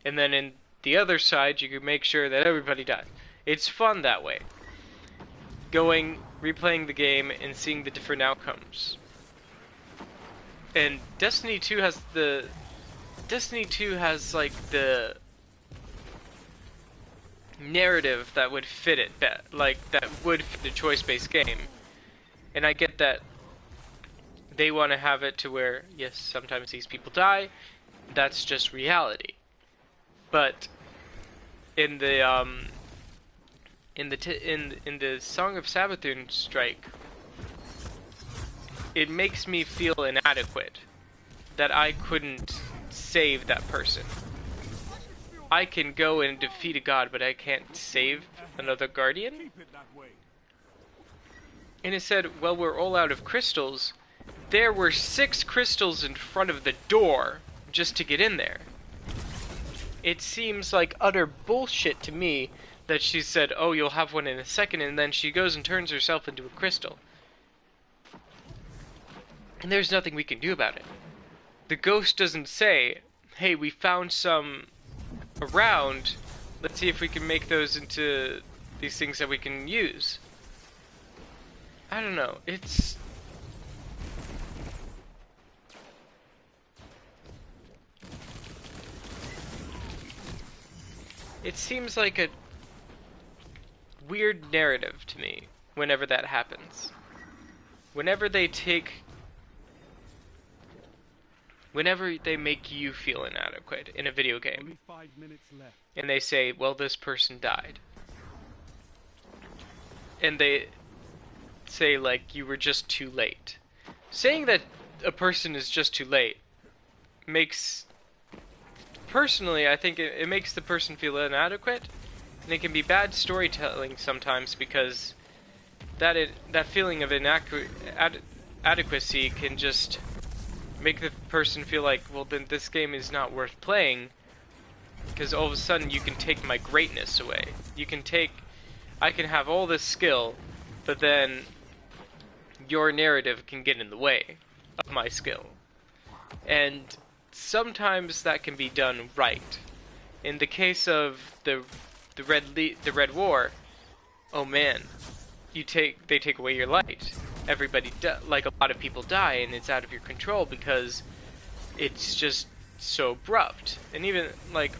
And then in the other side, you can make sure that everybody dies. It's fun that way. Replaying the game and seeing the different outcomes. And Destiny 2 has like the narrative that would fit it, that would fit a choice-based game. And I get that they want to have it to where, yes, sometimes these people die, that's just reality. But in the Song of Sabathun strike, it makes me feel inadequate that I couldn't save that person. I can go and defeat a god, but I can't save another guardian? And it said, well, we're all out of crystals. There were 6 crystals in front of the door just to get in there. It seems like utter bullshit to me that she said, oh, you'll have one in a second, and then she goes and turns herself into a crystal. And there's nothing we can do about it. The ghost doesn't say, hey, we found some around, let's see if we can make those into these things that we can use. I don't know, it seems like a weird narrative to me whenever that happens. Whenever they make you feel inadequate in a video game. Only 5 minutes left. And they say, well, this person died. And they say, like, you were just too late. Saying that a person is just too late makes... Personally, I think it makes the person feel inadequate, And it can be bad storytelling sometimes because that feeling of inadequacy can just make the person feel like, well, then this game is not worth playing, because all of a sudden you can take my greatness away. I can have all this skill, but then your narrative can get in the way of my skill. And sometimes that can be done right. In the case of the Red War, oh man, they take away your light. Like a lot of people die, and it's out of your control because it's just so abrupt. And even like,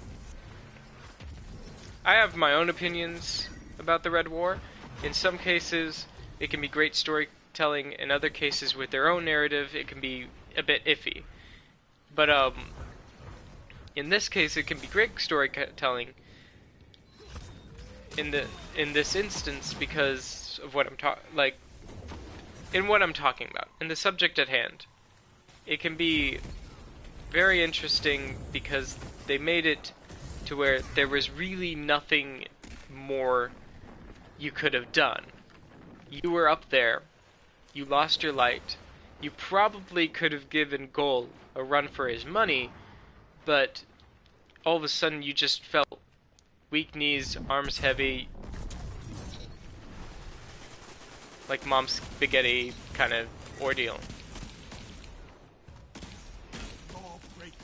I have my own opinions about the Red War. In some cases, it can be great storytelling. In other cases, with their own narrative, it can be a bit iffy. But in this case, it can be great storytelling. In this instance, because of what I'm talking about, in the subject at hand, it can be very interesting because they made it to where there was really nothing more you could have done. You were up there, you lost your light, you probably could have given Goal a run for his money, but all of a sudden you just felt weak knees, arms heavy, like mom's spaghetti kind of ordeal.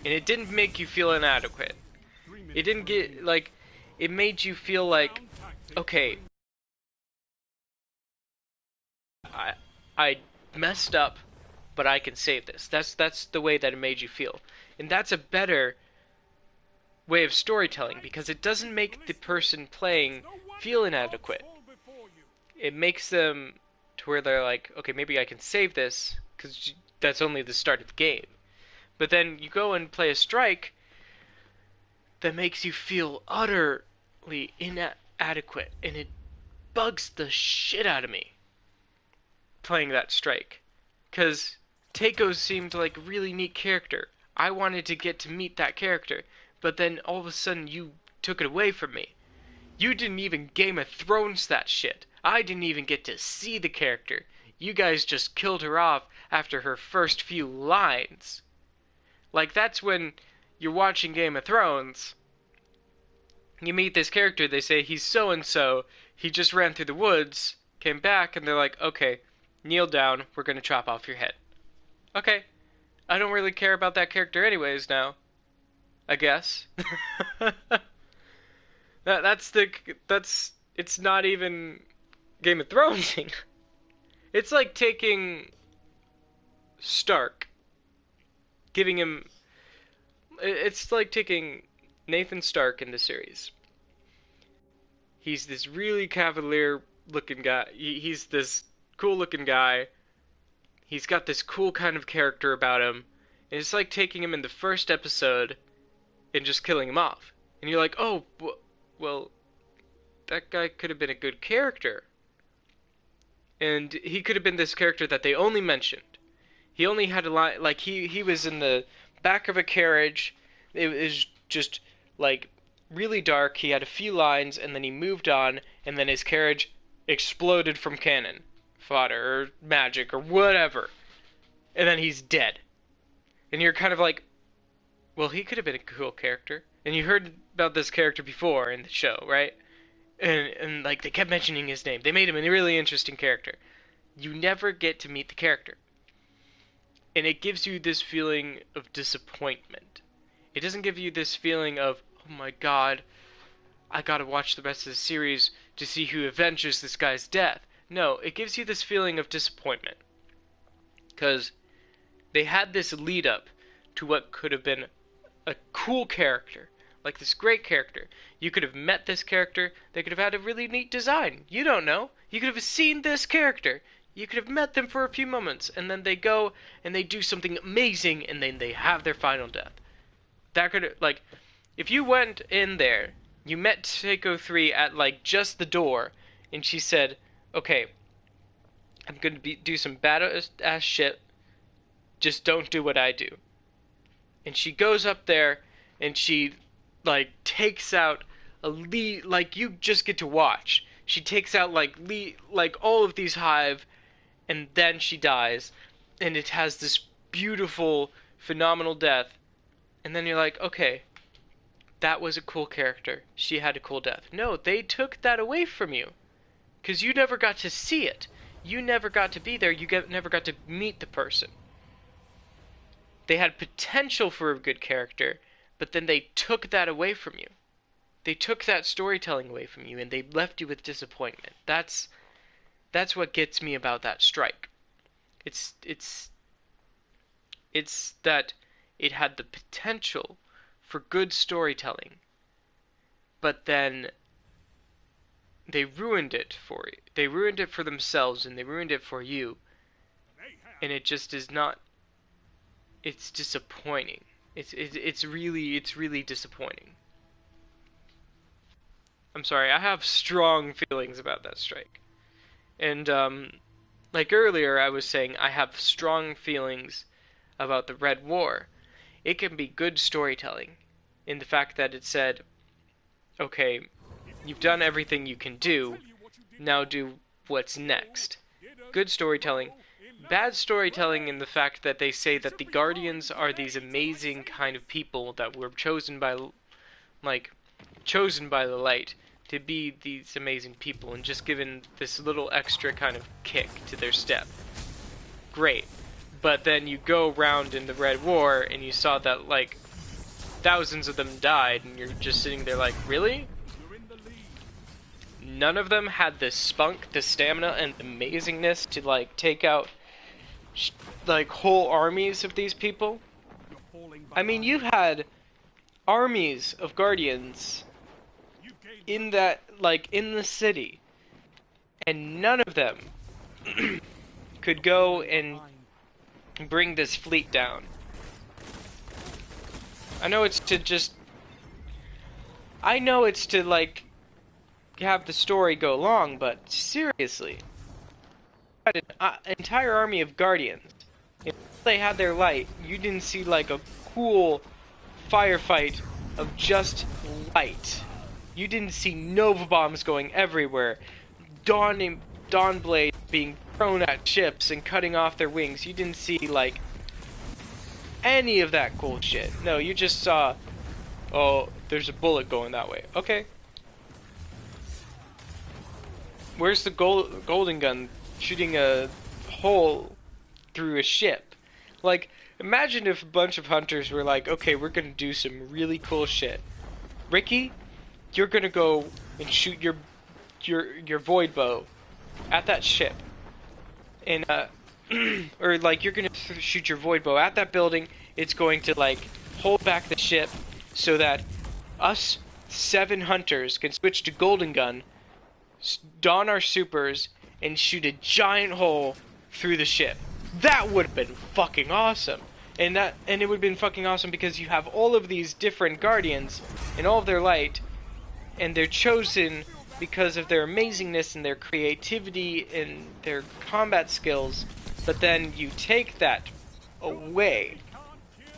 And it didn't make you feel inadequate. It didn't get, like, it made you feel like, okay, I messed up, but I can save this. That's the way that it made you feel. And that's a better way of storytelling, because it doesn't make the person playing feel inadequate. It makes them to where they're like, okay, maybe I can save this, because that's only the start of the game. But then you go and play a strike that makes you feel utterly inadequate, and it bugs the shit out of me playing that strike. Because Takeo seemed like a really neat character. I wanted to get to meet that character, but then all of a sudden you took it away from me. You didn't even Game of Thrones that shit. I didn't even get to see the character. You guys just killed her off after her first few lines. Like, that's when you're watching Game of Thrones. You meet this character, they say he's so-and-so, he just ran through the woods, came back, and they're like, okay, kneel down, we're gonna chop off your head. Okay, I don't really care about that character anyways now, I guess. It's not even Game of Thronesing. It's like taking Stark, giving him, it's like taking Nathan Stark in the series. He's this really cavalier looking guy. He's this cool looking guy. He's got this cool kind of character about him. And it's like taking him in the first episode and just killing him off. And you're like, oh, well, that guy could have been a good character. And he could have been this character that they only mentioned. He only had a line, like, he was in the back of a carriage. It was just, like, really dark. He had a few lines, and then he moved on, and then his carriage exploded from cannon fodder, or magic, or whatever. And then he's dead. And you're kind of like, well, he could have been a cool character. And you heard about this character before in the show, right? And like, they kept mentioning his name. They made him a really interesting character. You never get to meet the character. And it gives you this feeling of disappointment. It doesn't give you this feeling of, oh my god, I gotta watch the rest of the series to see who avenges this guy's death. No, it gives you this feeling of disappointment. Because they had this lead up to what could have been a cool character. Like this great character. You could have met this character. They could have had a really neat design. You don't know. You could have seen this character. You could have met them for a few moments. And then they go and they do something amazing. And then they have their final death. That could have, like, if you went in there, you met Seiko 3 at, like, just the door. And she said, okay, I'm going to do some badass shit. Just don't do what I do. And she goes up there and she, like, takes out like you just get to watch. She takes out like all of these hive, and then she dies, and it has this beautiful, phenomenal death. And then you're like, okay, that was a cool character. She had a cool death. No, they took that away from you, because you never got to see it. You never got to be there. Never got to meet the person. They had potential for a good character, but then they took that away from you. They took that storytelling away from you, and they left you with disappointment. That's what gets me about that strike. It's that it had the potential for good storytelling, but then they ruined it for you. They ruined it for themselves, and they ruined it for you. And it just is not. It's disappointing. It's really disappointing. I'm sorry. I have strong feelings about that strike. And like earlier, I was saying I have strong feelings about the Red War. It can be good storytelling in the fact that it said, okay, you've done everything you can do, now do what's next. Good storytelling. Bad storytelling in the fact that they say that the Guardians are these amazing kind of people that were chosen by the light to be these amazing people and just given this little extra kind of kick to their step. Great. But then you go around in the Red War and you saw that like thousands of them died and you're just sitting there like, really? None of them had the spunk, the stamina, and the amazingness to like take out like whole armies of these people. I mean, you had armies of Guardians in that, like, in the city, and none of them could go and bring this fleet down. I know it's to like have the story go long, but seriously, an entire army of Guardians. If they had their light, you didn't see like a cool firefight of just light. You didn't see Nova bombs going everywhere, dawn blades being thrown at ships and cutting off their wings. You didn't see like any of that cool shit. No, you just saw, oh, there's a bullet going that way. Okay. Where's the golden gun shooting a hole through a ship? Like, imagine if a bunch of hunters were like, okay, we're gonna do some really cool shit. Ricky, you're gonna go and shoot your void bow at that ship. And, or like, you're gonna shoot your void bow at that building. It's going to, like, hold back the ship so that us 7 hunters can switch to golden gun, don our supers, and shoot a giant hole through the ship. That would have been fucking awesome. And it would have been fucking awesome because you have all of these different Guardians and all of their light, and they're chosen because of their amazingness and their creativity and their combat skills, but then you take that away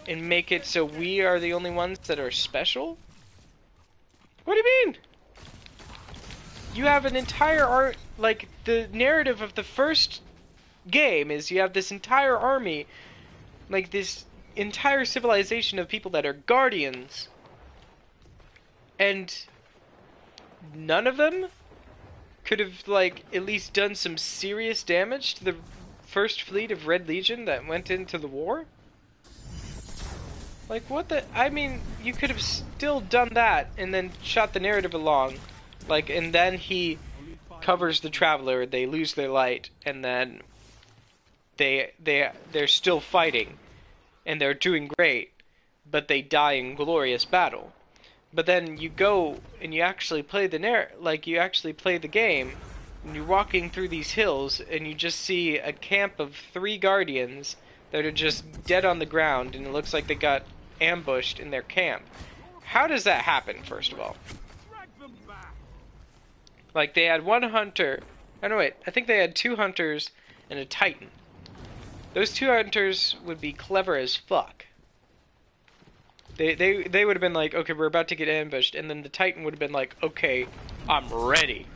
and make it so we are the only ones that are special? What do you mean? You have an entire like, the narrative of the first game is you have this entire army, like this entire civilization of people that are Guardians, and none of them could have, like, at least done some serious damage to the first fleet of Red Legion that went into the war? Like, what the... I mean, you could have still done that and then shot the narrative along. Like, and then he covers the Traveler, they lose their light, and then they're still fighting, and they're doing great, but they die in glorious battle. But then you go and you actually play you actually play the game, and you're walking through these hills, and you just see a camp of 3 Guardians that are just dead on the ground, and it looks like they got ambushed in their camp. How does that happen, first of all? Like, they had 1 hunter... Oh, no, wait. I think they had 2 hunters and a Titan. Those 2 hunters would be clever as fuck. They would have been like, okay, we're about to get ambushed, and then the Titan would have been like, okay, I'm ready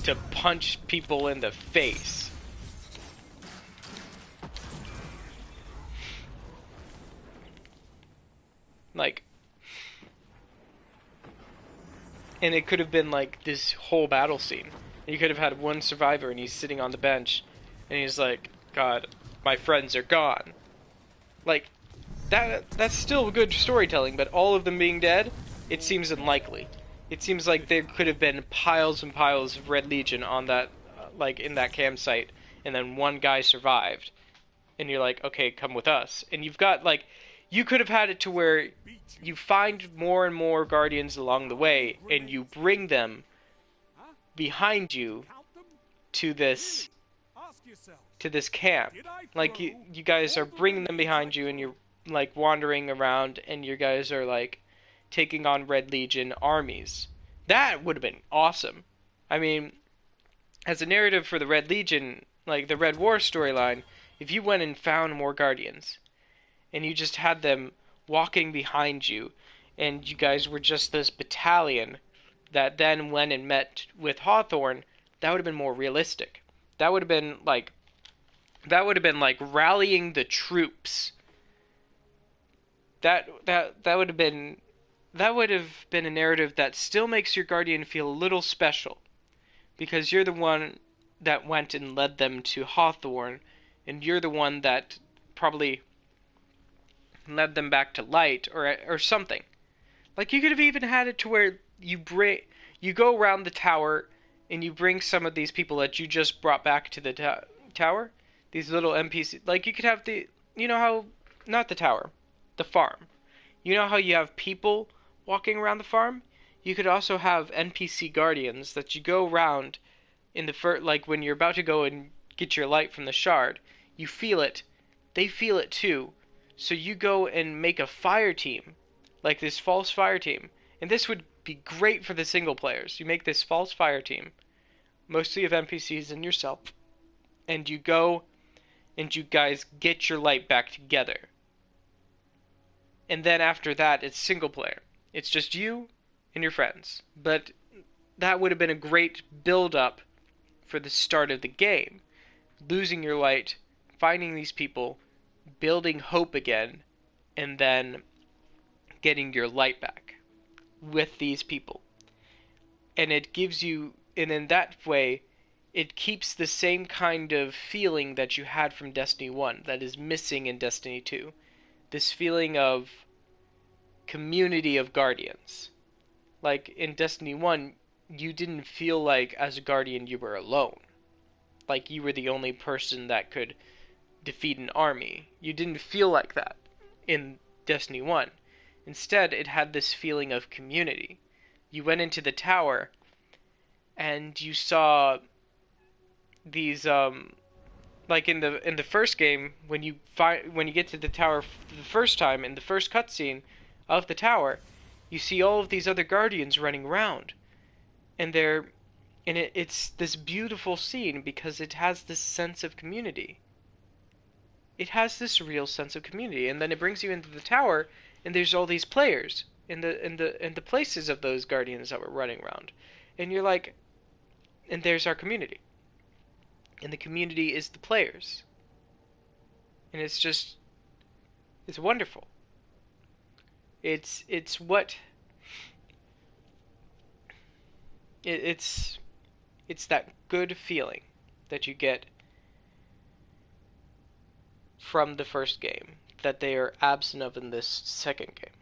to punch people in the face. Like, and it could have been like this whole battle scene. You could have had one survivor, and he's sitting on the bench, and he's like, God, my friends are gone. Like, that's still good storytelling, but all of them being dead, it seems unlikely. It seems like there could have been piles and piles of Red Legion on that, like in that campsite, and then one guy survived, and you're like, okay, come with us. And you've got like, you could have had it to where you find more and more Guardians along the way, and you bring them behind you to this camp. Like you guys are bringing them behind you, and you're like wandering around, and you guys are like taking on Red Legion armies. That would have been awesome. I mean, as a narrative for the Red Legion, like the Red War storyline, if you went and found more Guardians, and you just had them walking behind you, and you guys were just this battalion that then went and met with Hawthorne, that would have been more realistic. That would have been like rallying the troops. That would have been a narrative that still makes your Guardian feel a little special, because you're the one that went and led them to Hawthorne, and you're the one that probably led them back to light, or something. Like, you could have even had it to where you go around the tower, and you bring some of these people that you just brought back to the tower, these little NPCs. Like, you could have not the tower, the farm. You know how you have people walking around the farm? You could also have NPC guardians that you go around in the like when you're about to go and get your light from the shard. You feel it. They feel it too. So you go and make a fire team, like this false fire team. And this would be great for the single players. You make this false fire team, mostly of NPCs and yourself, and you go and you guys get your light back together. And then after that, it's single player. It's just you and your friends. But that would have been a great build-up for the start of the game. Losing your light, finding these people, building hope again, and then getting your light back with these people. And it gives you, and in that way, it keeps the same kind of feeling that you had from Destiny 1 that is missing in Destiny 2. This feeling of community of Guardians. Like in Destiny 1, you didn't feel like as a Guardian you were alone. Like you were the only person that could defeat an army. You didn't feel like that in Destiny 1. Instead, it had this feeling of community. You went into the tower and you saw these like in the first game, when you get to the tower for the first time in the first cutscene of the tower, you see all of these other guardians running around, and it's this beautiful scene because it has this sense of community. It has this real sense of community, and then it brings you into the tower, and there's all these players in the places of those guardians that were running around, and you're like, and there's our community. And the community is the players. And it's wonderful. It's that good feeling that you get from the first game that they are absent of in this second game.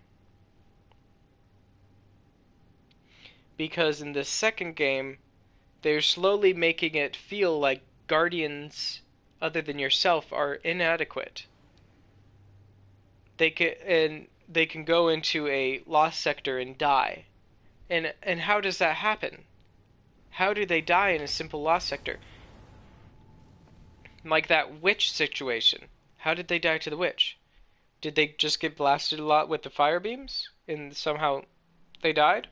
Because in this second game, they're slowly making it feel like guardians other than yourself are inadequate. They can go into a lost sector and die. And how does that happen? How do they die in a simple lost sector? Like that witch situation. How did they die to the witch? Did they just get blasted a lot with the fire beams and somehow they died?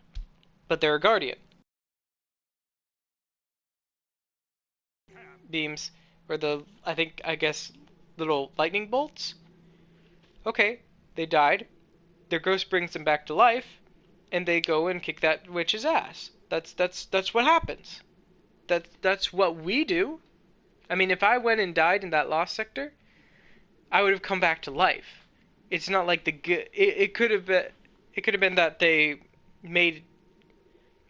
But they're a guardian. Beams, or I guess little lightning bolts. Okay, they died. their ghost brings them back to life, and they go and kick that witch's ass. That's what happens. That's what we do. I mean, if I went and died in that lost sector, I would have come back to life. It's not like it could have been that they made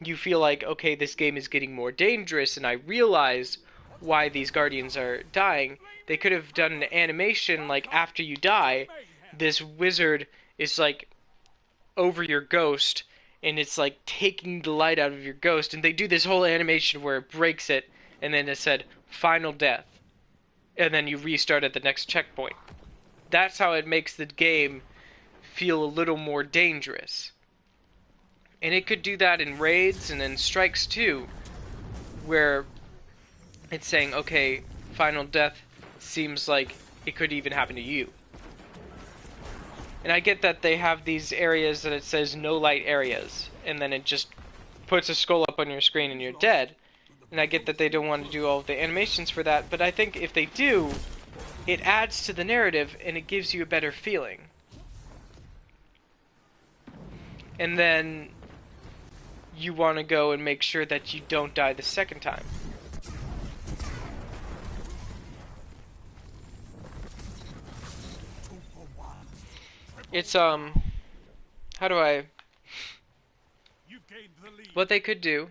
you feel like, okay, this game is getting more dangerous, and I realize why these guardians are dying. They could have done an animation like after you die, this wizard is like over your ghost, and it's like taking the light out of your ghost, and they do this whole animation where it breaks it, and then it said final death, and then you restart at the next checkpoint. That's how it makes the game feel a little more dangerous. And it could do that in raids and in strikes too, where it's saying, okay, final death seems like it could even happen to you. And I get that they have these areas that it says no light areas, and then it just puts a skull up on your screen and you're dead. And I get that they don't want to do all of the animations for that, but I think if they do, it adds to the narrative and it gives you a better feeling. And then you want to go and make sure that you don't die the second time. It's how do I what they could do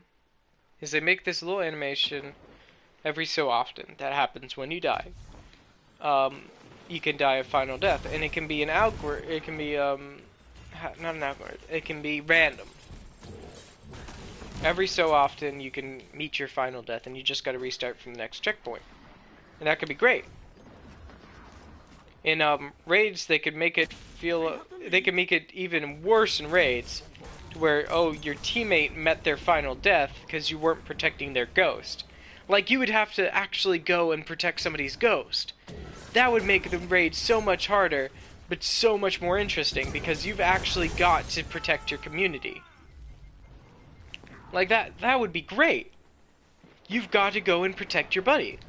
is they make this little animation every so often that happens when you die. You can die a final death, and it can be an algorithm, it can be not an algorithm, it can be random. Every so often you can meet your final death, and you just gotta restart from the next checkpoint. And that could be great. In raids, they could make it they could make it even worse in raids, to where, oh, your teammate met their final death because you weren't protecting their ghost. Like, you would have to actually go and protect somebody's ghost. That would make the raid so much harder, but so much more interesting, because you've actually got to protect your community. Like, that would be great. You've got to go and protect your buddy.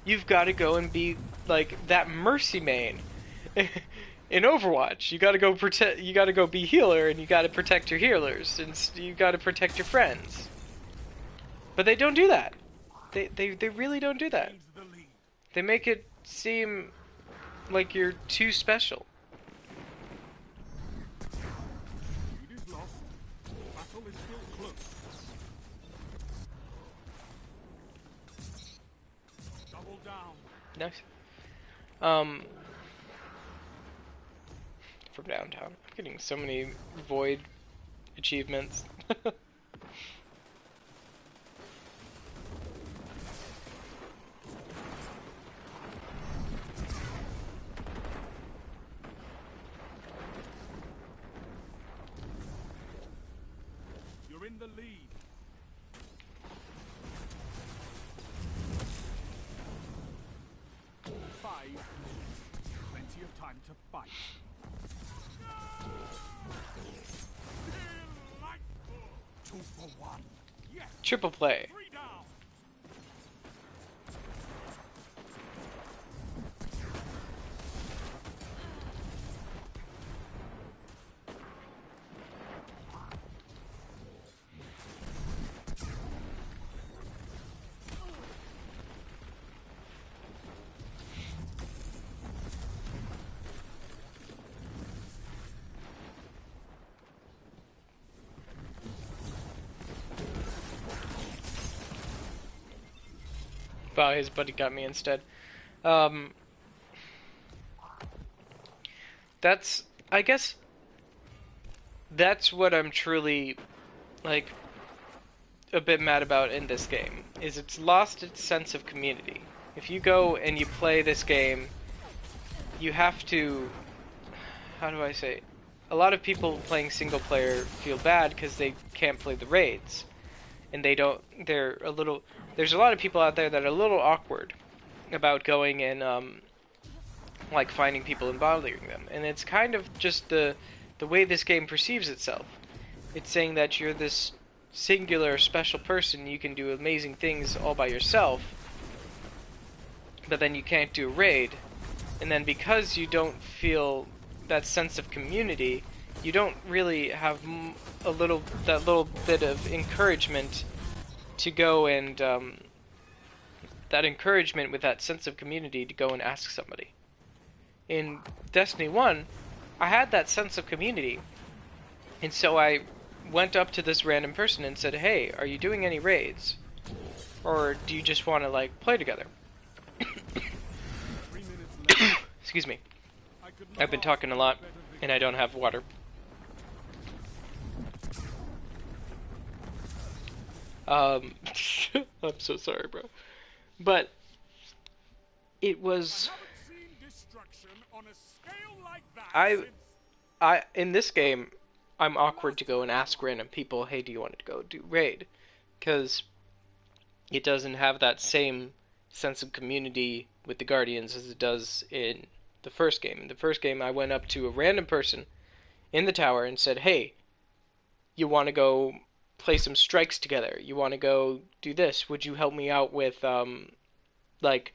You've got to go and be, like, that mercy main. In Overwatch, you gotta go be healer, and you gotta protect your healers, and you gotta protect your friends. But they don't do that. They really don't do that. They make it seem like you're too special. Nice. From downtown. I'm getting so many void achievements. You're in the lead. Plenty of time to fight. Two for one. Yes. Triple play. Three down. Wow, his buddy got me instead. I guess, that's what I'm truly, like, a bit mad about in this game, is it's lost its sense of community. If you go and you play this game, you have to, how do I say, a lot of people playing single player feel bad because they can't play the raids. And there's a lot of people out there that are a little awkward about going and, like, finding people and bothering them. And it's kind of just the way this game perceives itself. It's saying that you're this singular, special person, you can do amazing things all by yourself, but then you can't do a raid. And then because you don't feel that sense of community, you don't really have that little bit of encouragement to go and that encouragement with that sense of community to go and ask somebody. In Destiny 1, I had that sense of community, and so I went up to this random person and said, "Hey, are you doing any raids? Or do you just want to like play together?" Excuse me. I've been talking a lot and I don't have water. Um I'm so sorry, bro. But it was I in this game I'm awkward to go and ask random people, "Hey, do you want to go do raid?" Cuz it doesn't have that same sense of community with the Guardians as it does in the first game. In the first game, I went up to a random person in the tower and said, "Hey, you want to go play some strikes together? You want to go do this? Would you help me out with like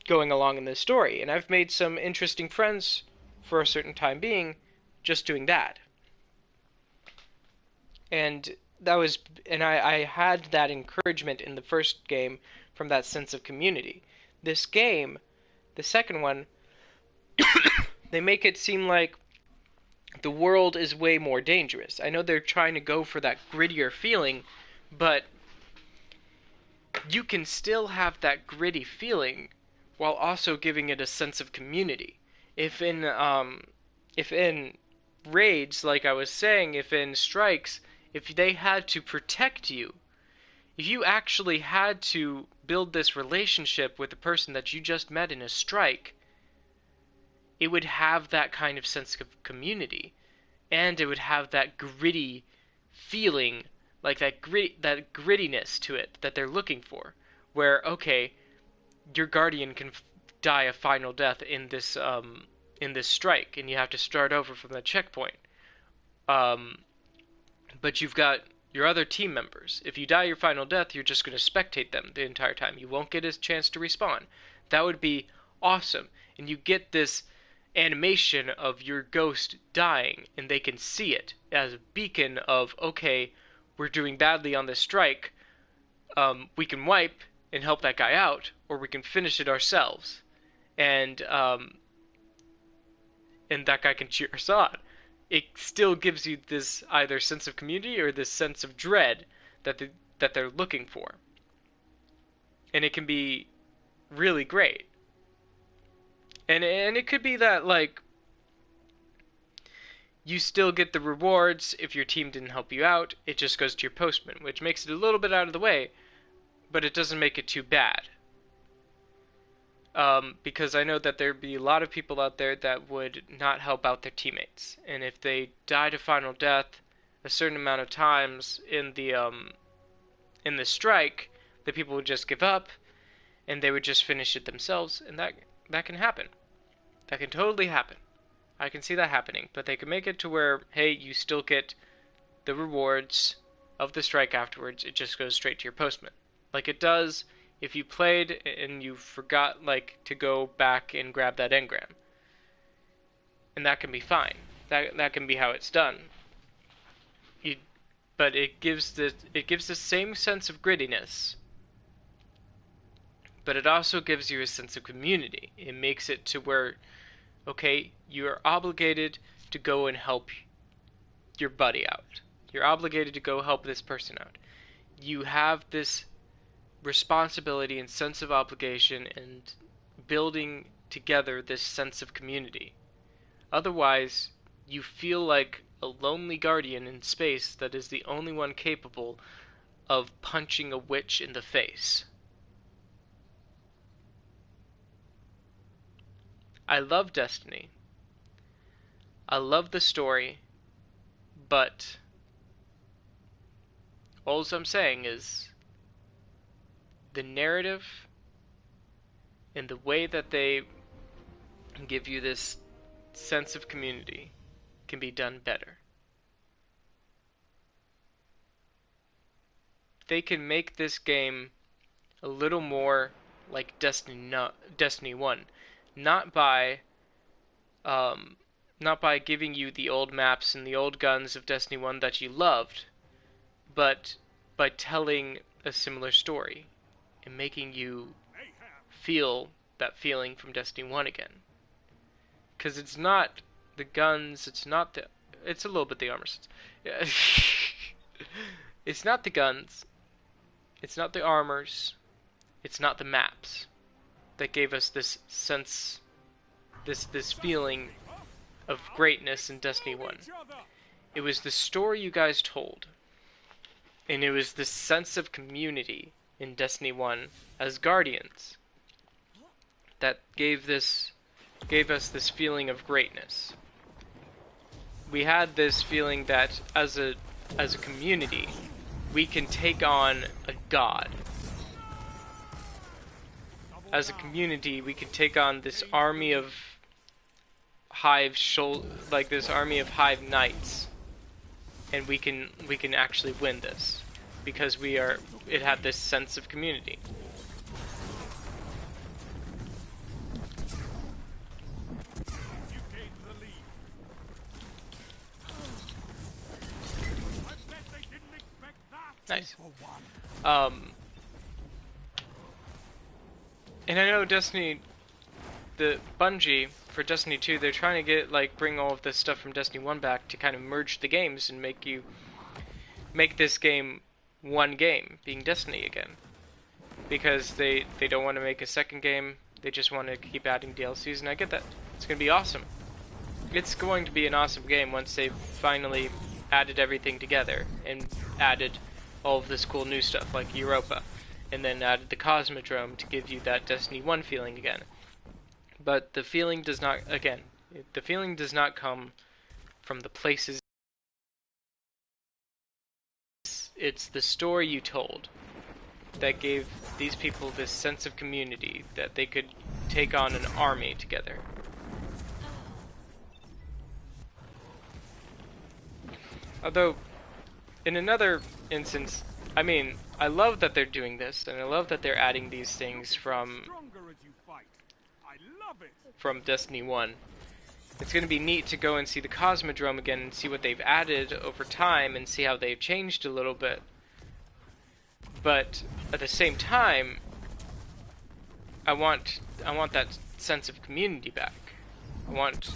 going along in this story?" And I've made some interesting friends for a certain time being just doing that. And I had that encouragement in the first game from that sense of community. This game, the second one, they make it seem like the world is way more dangerous. I know they're trying to go for that grittier feeling, but you can still have that gritty feeling while also giving it a sense of community. If in raids, like I was saying, if in strikes, if they had to protect you, if you actually had to build this relationship with the person that you just met in a strike, it would have that kind of sense of community, and it would have that gritty feeling, like that grittiness to it that they're looking for. Where okay, your guardian can die a final death in this strike, and you have to start over from the checkpoint. Um, but you've got your other team members. If you die your final death, you're just going to spectate them the entire time. You won't get a chance to respawn. That would be awesome. And you get this animation of your ghost dying, and they can see it as a beacon of, okay, we're doing badly on this strike. We can wipe and help that guy out, or we can finish it ourselves. And that guy can cheer us on. It still gives you this either sense of community or this sense of dread that they're looking for, and it can be really great. And it could be that like you still get the rewards if your team didn't help you out. It just goes to your postman, which makes it a little bit out of the way, but it doesn't make it too bad. Because I know that there'd be a lot of people out there that would not help out their teammates, and if they die to final death a certain amount of times in the strike, the people would just give up, and they would just finish it themselves, and that can happen. That can totally happen. I can see that happening, but they can make it to where, hey, you still get the rewards of the strike afterwards. It just goes straight to your postman, like it does if you played and you forgot like to go back and grab that engram, and that can be fine. That can be how it's done. You, but it gives the same sense of grittiness, but it also gives you a sense of community. It makes it to where, okay, you are obligated to go and help your buddy out. You're obligated to go help this person out. You have this responsibility and sense of obligation and building together this sense of community. Otherwise, you feel like a lonely guardian in space that is the only one capable of punching a witch in the face. I love Destiny. I love the story, but all I'm saying is the narrative and the way that they give you this sense of community can be done better. They can make this game a little more like Destiny 1, not by Not by giving you the old maps and the old guns of Destiny 1 that you loved, but by telling a similar story and making you feel that feeling from Destiny 1 again. Because it's not the guns, it's not the... It's a little bit the armor sets. Yeah. It's not the guns, it's not the armors, it's not the maps that gave us this sense, this feeling of greatness in Destiny 1. It was the story you guys told. And it was this sense of community in Destiny 1 as Guardians that gave us this feeling of greatness. We had this feeling that as a community, we can take on a god. As a community, we can take on this army of this army of hive knights, and we can actually win this because it had this sense of community. Nice. And I know Destiny, the Bungie for Destiny 2, they're trying to bring all of this stuff from Destiny 1 back to kind of merge the games and make this game one game, being Destiny again. Because they don't want to make a second game, they just want to keep adding DLCs, and I get that. It's going to be awesome. It's going to be an awesome game once they've finally added everything together and added all of this cool new stuff like Europa, and then added the Cosmodrome to give you that Destiny 1 feeling again. But the feeling does not, again, the feeling does not come from the places. It's the story you told that gave these people this sense of community, that they could take on an army together. Although, in another instance, I mean, I love that they're doing this, and I love that they're adding these things from Destiny 1. It's going to be neat to go and see the Cosmodrome again and see what they've added over time and see how they've changed a little bit. But at the same time, I want that sense of community back. I want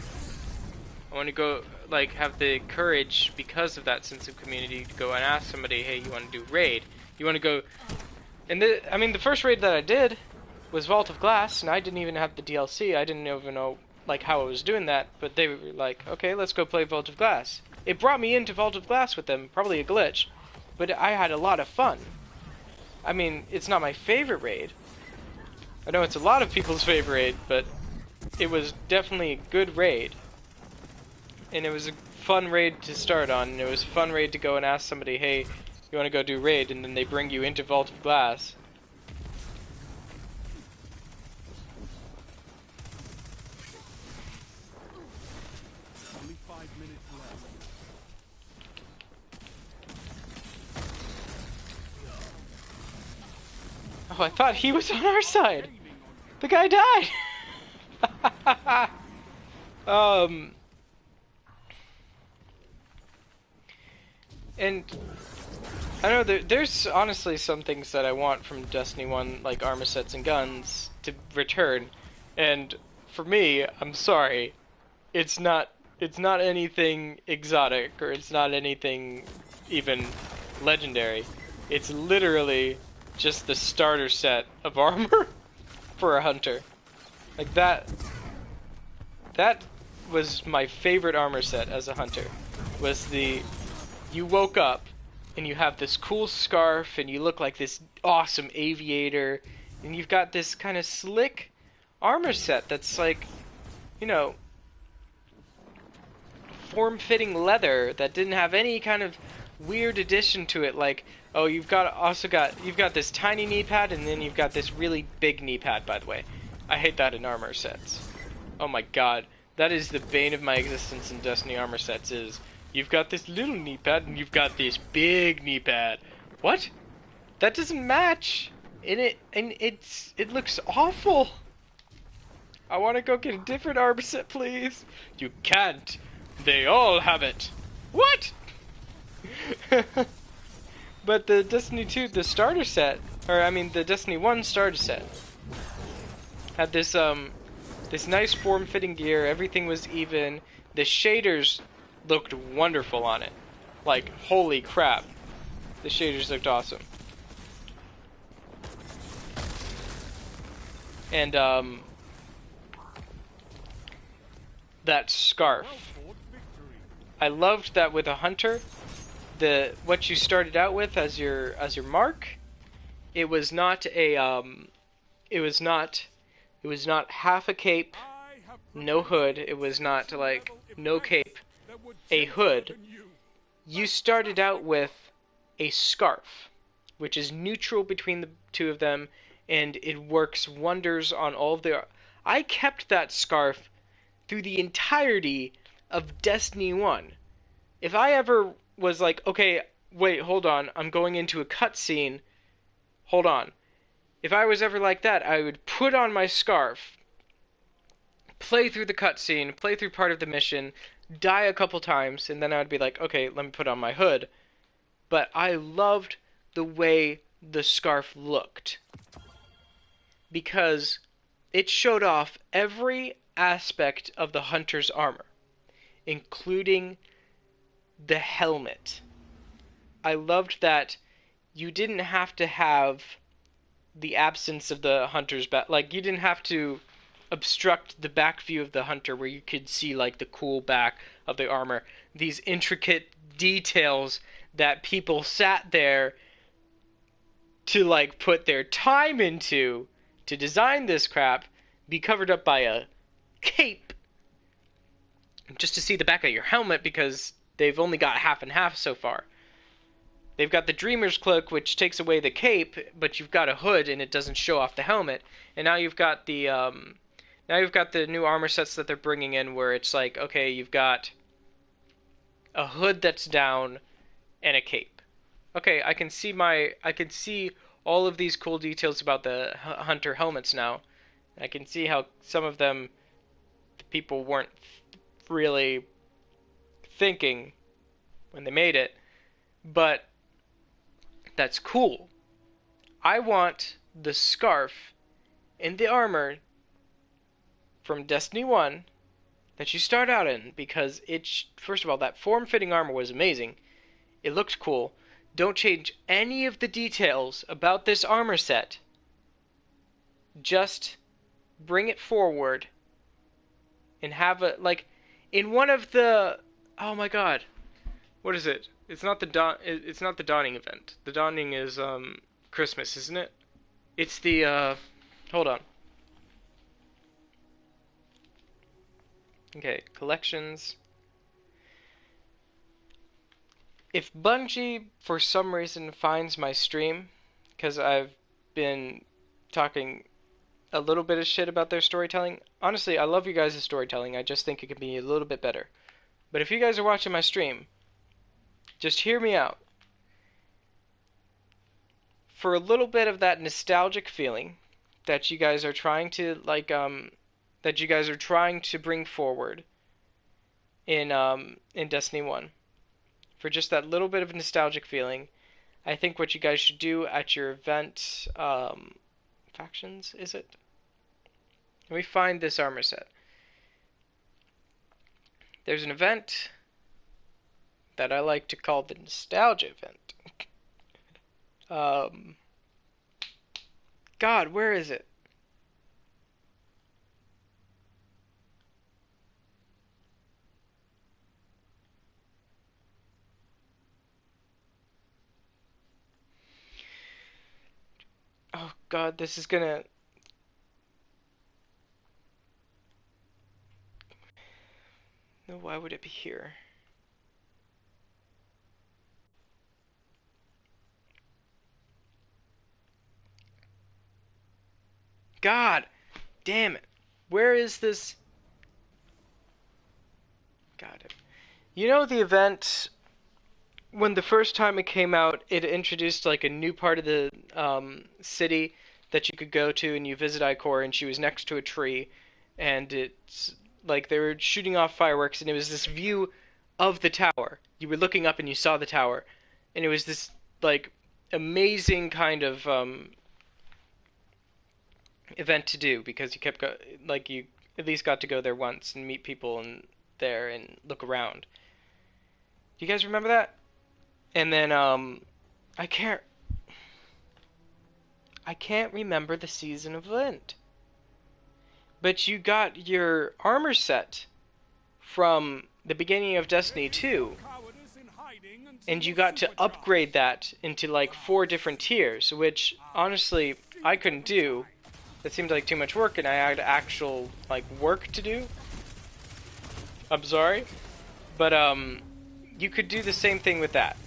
to go, like, have the courage, because of that sense of community, to go and ask somebody, hey, you want to do raid? You want to go... And I mean, the first raid that I did was Vault of Glass, and I didn't even have the DLC. I didn't even know, like, how I was doing that, but they were like, okay, let's go play Vault of Glass. It brought me into Vault of Glass with them, probably a glitch, but I had a lot of fun. I mean, it's not my favorite raid. I know it's a lot of people's favorite raid, but it was definitely a good raid. And it was a fun raid to start on, and it was a fun raid to go and ask somebody, hey, you want to go do raid, and then they bring you into Vault of Glass. Only 5 minutes left. Oh, I thought he was on our side! The guy died! And I know there's honestly some things that I want from Destiny 1, like armor sets and guns, to return. And for me, I'm sorry, it's not anything exotic, or it's not anything even legendary. It's literally just the starter set of armor for a hunter. Like that was my favorite armor set as a hunter. Was you woke up and you have this cool scarf and you look like this awesome aviator, and you've got this kind of slick armor set that's like, you know, form-fitting leather that didn't have any kind of weird addition to it, like, oh, you've got this tiny knee pad, and then you've got this really big knee pad, by the way. I hate that in armor sets. Oh my god, that is the bane of my existence in Destiny armor sets, is you've got this little knee pad and you've got this big knee pad. What? That doesn't match. It looks awful. I want to go get a different armor set, please. You can't. They all have it. What? But the Destiny 2, the starter set, or I mean the Destiny 1 starter set, had this nice form-fitting gear. Everything was even. The shaders looked wonderful on it. Like, holy crap. The shaders looked awesome. And that scarf. I loved that with a hunter. What you started out with as your mark, it was not half a cape, no hood. It was not like no cape, a hood. You started out with a scarf, which is neutral between the two of them, and it works wonders on all of the. I kept that scarf through the entirety of Destiny 1. If I ever was like, okay, wait, hold on, I'm going into a cutscene, hold on. If I was ever like that, I would put on my scarf, play through the cutscene, play through part of the mission, die a couple times, and then I'd be like, okay, let me put on my hood. But I loved the way the scarf looked, because it showed off every aspect of the hunter's armor, including the helmet. I loved that you didn't have to have the absence of the hunter's back. Like, you didn't have to obstruct the back view of the hunter where you could see, like, the cool back of the armor. These intricate details that people sat there to, like, put their time into to design this crap be covered up by a cape just to see the back of your helmet, because they've only got half and half so far. They've got the Dreamer's Cloak, which takes away the cape, but you've got a hood and it doesn't show off the helmet. And now you've got the new armor sets that they're bringing in, where it's like, okay, you've got a hood that's down and a cape. Okay, I can see all of these cool details about the hunter helmets now. I can see how some of them, the people weren't really thinking when they made it, but that's cool. I want the scarf and the armor from Destiny 1 that you start out in, because first of all, that form-fitting armor was amazing. It looked cool. Don't change any of the details about this armor set. Just bring it forward and have it, like, in one of the, oh my god, what is it? It's not the Dawning event. The Dawning is Christmas, isn't it? It's the hold on. Okay, collections. If Bungie for some reason finds my stream, because I've been talking a little bit of shit about their storytelling. Honestly, I love you guys' storytelling. I just think it could be a little bit better. But if you guys are watching my stream, just hear me out. For a little bit of that nostalgic feeling that you guys are trying to bring forward in Destiny 1. For just that little bit of nostalgic feeling, I think what you guys should do at your event, factions, is it? Let me find this armor set. There's an event that I like to call the nostalgia event. God, where is it? Oh God, this is gonna. No, why would it be here? God damn it. Where is this? God. You know the event, when the first time it came out, it introduced like a new part of the city that you could go to, and you visit Icor, and she was next to a tree, and it's like they were shooting off fireworks, and it was this view of the tower. You were looking up and you saw the tower, and it was this like amazing kind of event to do because you kept like you at least got to go there once and meet people and there and look around. Do you guys remember that? And then I can't I can't remember the season of Lent. But you got your armor set from the beginning of Destiny 2, and you got to upgrade that into like 4 different tiers, which honestly I couldn't do. It seemed like too much work, and I had actual like work to do. I'm sorry, but you could do the same thing with that.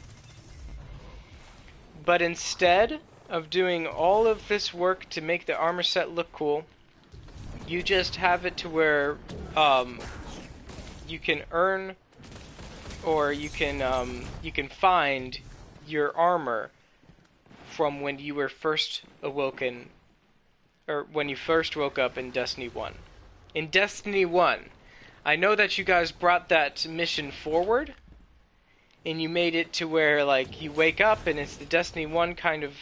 But instead of doing all of this work to make the armor set look cool, you just have it to where you can earn, or you can find your armor from when you were first awoken, or when you first woke up in Destiny 1. In Destiny 1, I know that you guys brought that mission forward, and you made it to where like you wake up and it's the Destiny 1 kind of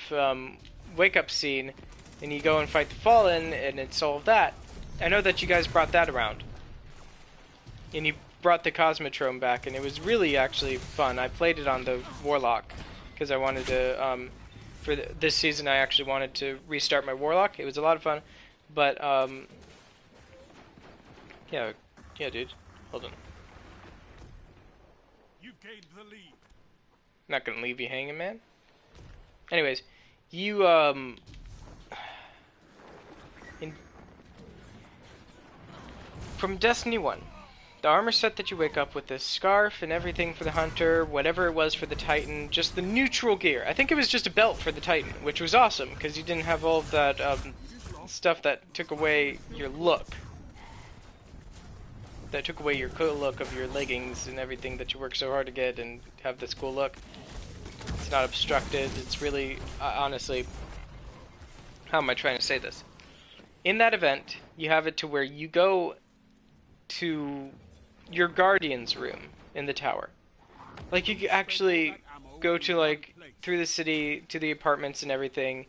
wake up scene, and you go and fight the Fallen, and it's all of that. I know that you guys brought that around, and you brought the Cosmotrome back, and it was really actually fun. I played it on the Warlock because I wanted to for this season I actually wanted to restart my Warlock. It was a lot of fun, but yeah, dude, hold on. You've gained the lead. Not gonna leave you hanging, man. Anyways, you from Destiny 1, the armor set that you wake up with, the scarf and everything for the Hunter, whatever it was for the Titan, just the neutral gear. I think it was just a belt for the Titan, which was awesome, because you didn't have all of that stuff that took away your look. That took away your cool look of your leggings and everything that you worked so hard to get and have this cool look. It's not obstructed, it's really, honestly, how am I trying to say this? In that event, you have it to where you go to your Guardian's room in the tower. Like, you could actually go to, like, through the city, to the apartments and everything,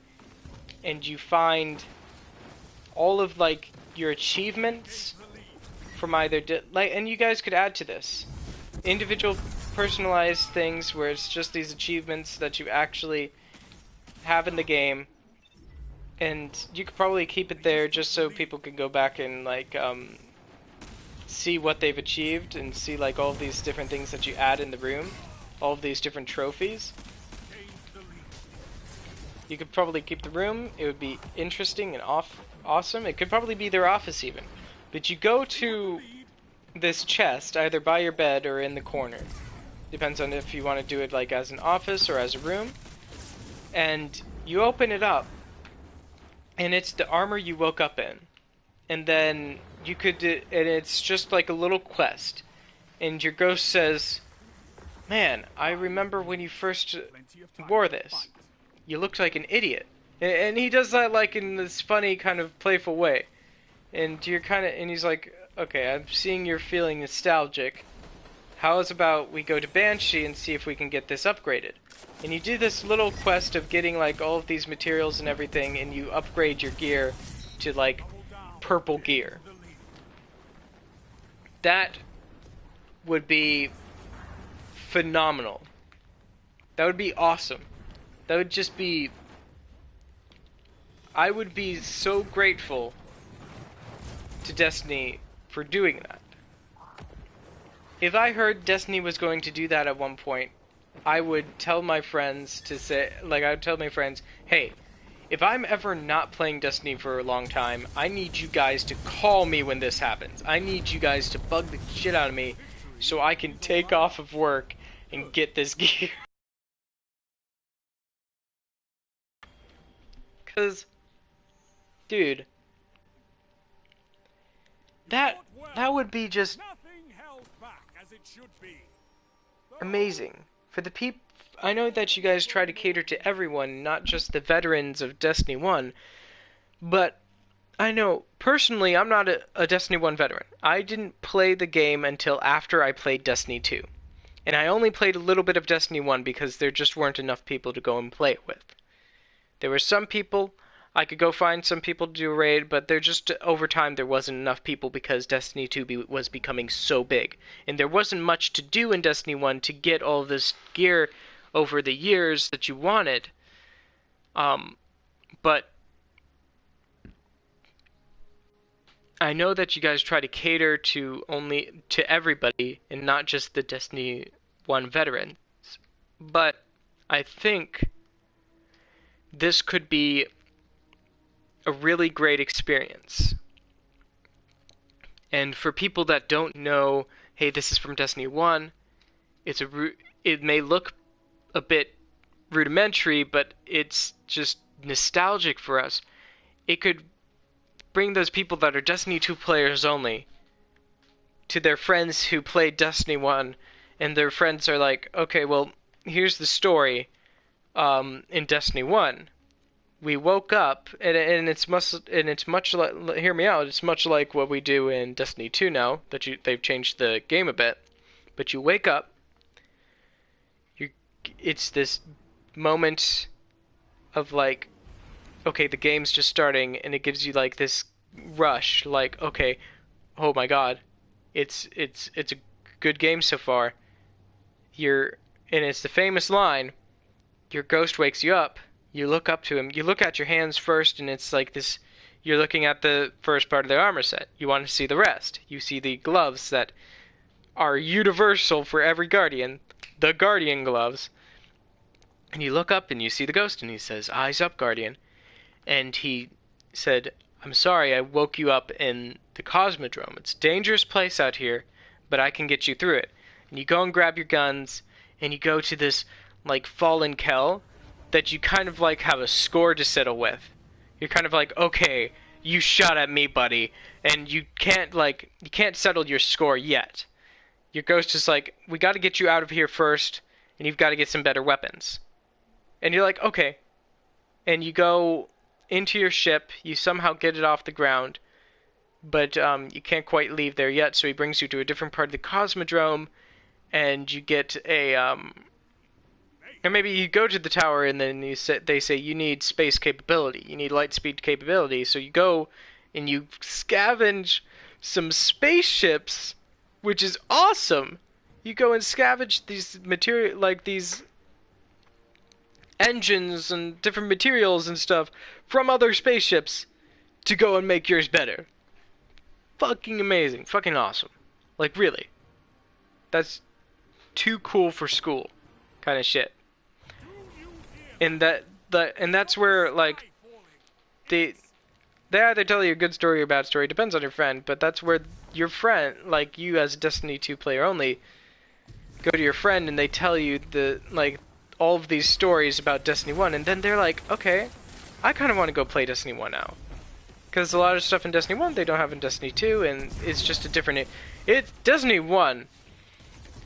and you find all of, like, your achievements from either, and you guys could add to this. Individual personalized things where it's just these achievements that you actually have in the game, and you could probably keep it there just so people can go back and, like, see what they've achieved and see like all of these different things that you add in the room, all of these different trophies. You could probably keep the room. It would be interesting and awesome. It could probably be their office even. But you go to this chest either by your bed or in the corner. Depends on if you want to do it like as an office or as a room. And you open it up, and it's the armor you woke up in. And then you could do, and it's just like a little quest, and your ghost says, "Man, I remember when you first wore this. You looked like an idiot." And he does that like in this funny kind of playful way, and you're kind of, and he's like, "Okay, I'm seeing you're feeling nostalgic. How's about we go to Banshee and see if we can get this upgraded?" And you do this little quest of getting like all of these materials and everything, and you upgrade your gear to like purple gear. That would be phenomenal. That would be awesome. That would just be... I would be so grateful to Destiny for doing that. If I heard Destiny was going to do that at one point, I would tell my friends to say, like, I would tell my friends, hey, if I'm ever not playing Destiny for a long time, I need you guys to call me when this happens. I need you guys to bug the shit out of me so I can take off of work and get this gear. Cause, dude, that would be just amazing for the people. I know that you guys try to cater to everyone, not just the veterans of Destiny 1, but I know, personally, I'm not a Destiny 1 veteran. I didn't play the game until after I played Destiny 2. And I only played a little bit of Destiny 1 because there just weren't enough people to go and play it with. There were some people, I could go find some people to do a raid, but there just, over time, there wasn't enough people because Destiny 2 was becoming so big. And there wasn't much to do in Destiny 1 to get all this gear over the years that you wanted. But I know that you guys try to cater to everybody and not just the Destiny 1 veterans. But I think this could be a really great experience. And for people that don't know, hey, this is from Destiny 1, it may look a bit rudimentary, but it's just nostalgic for us. It could bring those people that are Destiny 2 players only to their friends who played Destiny 1, and their friends are like, okay, well, here's the story in Destiny 1. We woke up, and it's much like, hear me out, it's much like what we do in Destiny 2 now, that they've changed the game a bit. But you wake up, it's this moment of like, okay, the game's just starting, and it gives you like this rush, like, okay, oh my god, it's a good game so far. And it's the famous line, your ghost wakes you up, you look up to him, you look at your hands first, and it's like this, you're looking at the first part of the armor set. You want to see the rest. You see the gloves that are universal for every Guardian, the Guardian gloves. And you look up and you see the ghost, and he says, eyes up, Guardian. And he said, I'm sorry, I woke you up in the Cosmodrome. It's a dangerous place out here, but I can get you through it. And you go and grab your guns, and you go to this, like, fallen Kel that you kind of, like, have a score to settle with. You're kind of like, okay, you shot at me, buddy, and you can't settle your score yet. Your ghost is like, we gotta get you out of here first, and you've gotta get some better weapons. And you're like, okay. And you go into your ship, you somehow get it off the ground, but you can't quite leave there yet, so he brings you to a different part of the Cosmodrome, and you get and maybe you go to the tower, and then they say you need space capability, you need light speed capability, so you go and you scavenge some spaceships, which is awesome. You go and scavenge these these engines and different materials and stuff from other spaceships to go and make yours better. Fucking amazing. Fucking awesome. Like, really. That's too cool for school kind of shit. And that's where, like, they either tell you a good story or a bad story, depends on your friend, but that's where your friend, like you as a Destiny 2 player only, go to your friend and they tell you all of these stories about Destiny 1, and then they're like, okay, I kind of want to go play Destiny 1 now. Because a lot of stuff in Destiny 1 they don't have in Destiny 2, and it's just a different... Destiny 1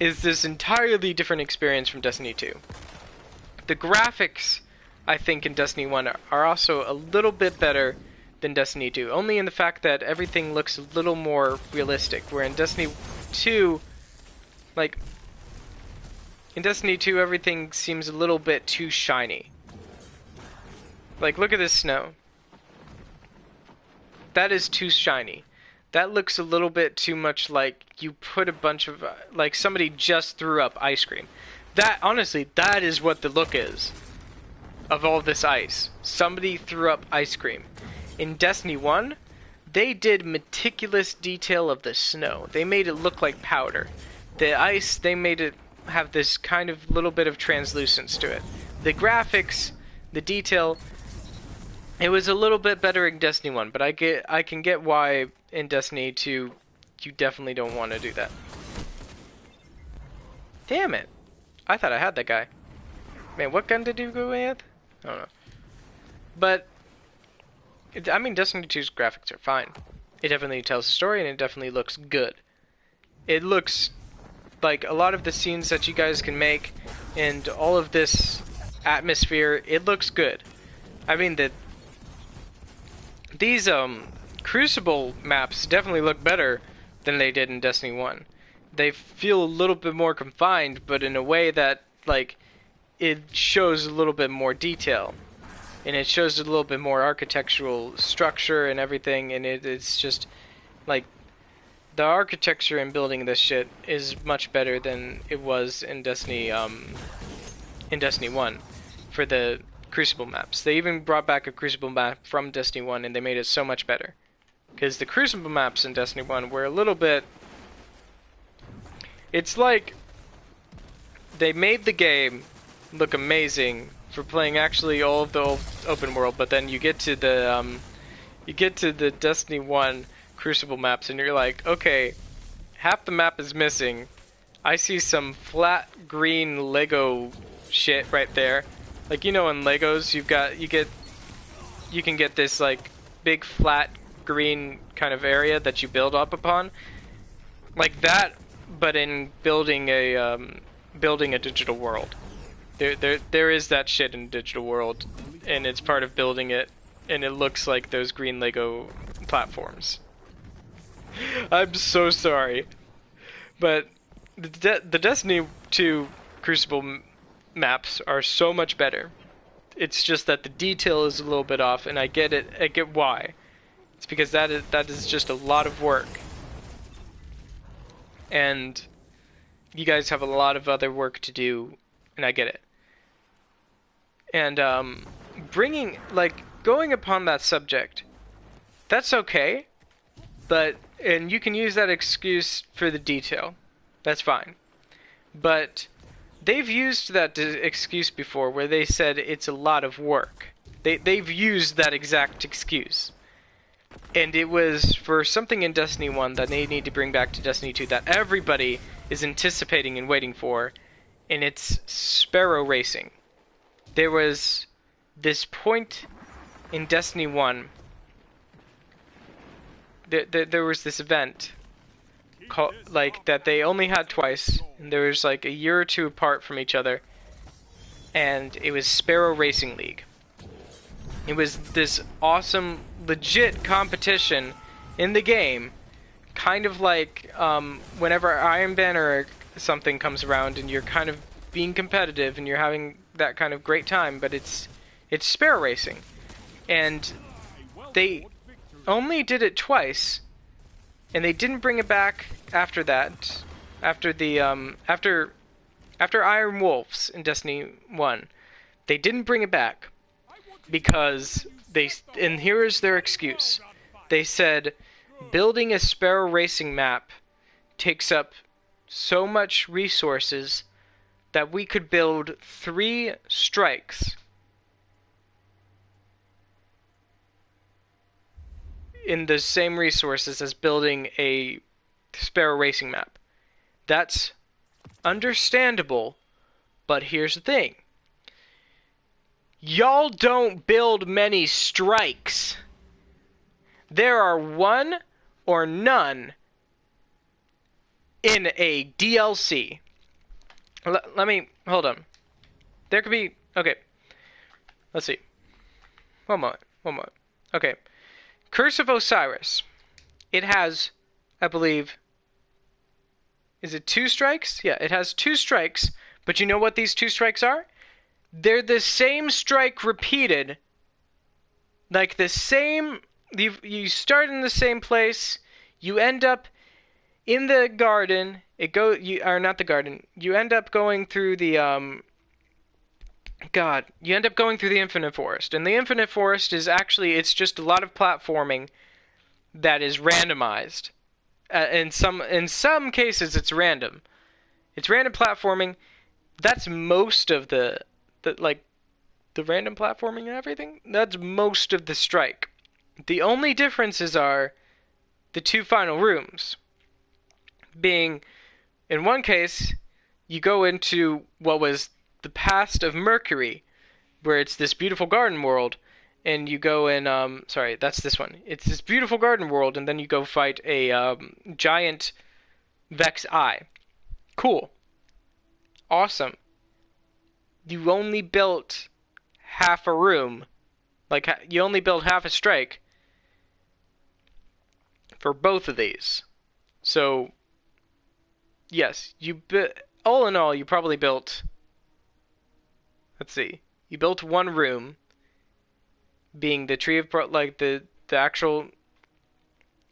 is this entirely different experience from Destiny 2. The graphics, I think, in Destiny 1 are also a little bit better than Destiny 2, only in the fact that everything looks a little more realistic, where in Destiny 2, like... in Destiny 2, everything seems a little bit too shiny. Like, look at this snow. That is too shiny. That looks a little bit too much like you put a bunch of... like, somebody just threw up ice cream. That, honestly, that is what the look is of all this ice. Somebody threw up ice cream. In Destiny 1, they did meticulous detail of the snow. They made it look like powder. The ice, they made it have this kind of little bit of translucence to it. The graphics, the detail, it was a little bit better in Destiny 1, but I can get why in Destiny 2 you definitely don't want to do that. Damn it. I thought I had that guy. Man, what gun did you go with? I don't know. But, I mean, Destiny 2's graphics are fine. It definitely tells a story, and it definitely looks good. It looks like a lot of the scenes that you guys can make, and all of this atmosphere, it looks good. I mean, these Crucible maps definitely look better than they did in Destiny 1. They feel a little bit more confined, but in a way that, like, it shows a little bit more detail. And it shows a little bit more architectural structure and everything, and it's just, like, the architecture in building this shit is much better than it was in Destiny 1 for the Crucible maps. They even brought back a Crucible map from Destiny 1 and they made it so much better. Because the Crucible maps in Destiny 1 were a little bit... It's like they made the game look amazing for playing actually all of the open world, but then you get to the Destiny 1 Crucible maps and you're like, okay, half the map is missing. I see some flat green Lego shit right there. Like, you know, in Legos you can get this like big flat green kind of area that you build up upon. Like that, but in building a digital world. There is that shit in digital world, and it's part of building it, and it looks like those green Lego platforms. I'm so sorry, but the Destiny 2 Crucible maps are so much better. It's just that the detail is a little bit off, and I get it. I get why. It's because that is just a lot of work, and you guys have a lot of other work to do, and I get it. And going upon that subject, that's okay, and you can use that excuse for the detail. That's fine. But they've used that excuse before where they said it's a lot of work. They've used that exact excuse. And it was for something in Destiny 1 that they need to bring back to Destiny 2 that everybody is anticipating and waiting for, and it's Sparrow Racing. There was this point in Destiny 1, there was this event called, like, that they only had twice, and there was like a year or two apart from each other, and it was Sparrow Racing League. It was this awesome, legit competition in the game, kind of like whenever Iron Banner or something comes around and you're kind of being competitive and you're having that kind of great time, but it's Sparrow Racing. And they only did it twice, and they didn't bring it back after that. After the after Iron Wolves in Destiny 1, they didn't bring it back because and here is their excuse. They said building a Sparrow Racing map takes up so much resources that we could build 3 strikes in the same resources as building a Sparrow Racing map. That's understandable, but here's the thing. Y'all don't build many strikes. There are 1 or none in a DLC. Let me, hold on. There could be, okay. Let's see. One moment. Okay. Curse of Osiris. It has, I believe, is it 2 strikes? Yeah, it has 2 strikes, but you know what these 2 strikes are? They're the same strike repeated. Like the same, you start in the same place, you end up in the garden, not the garden, you end up going through the, you end up going through the Infinite Forest. And the Infinite Forest is actually, it's just a lot of platforming that is randomized. In some cases, it's random. It's random platforming. That's most of the random platforming and everything. That's most of the strike. The only differences are the 2 final rooms. Being, in one case, you go into what was the past of Mercury, where it's this beautiful garden world, and you go in, sorry, that's this one. It's this beautiful garden world, and then you go fight a giant Vex Eye. Cool. Awesome. You only built half a room. Like, you only built half a strike. for both of these. So, yes, all in all, you probably built, let's see, you built one room, being the tree of, like, the actual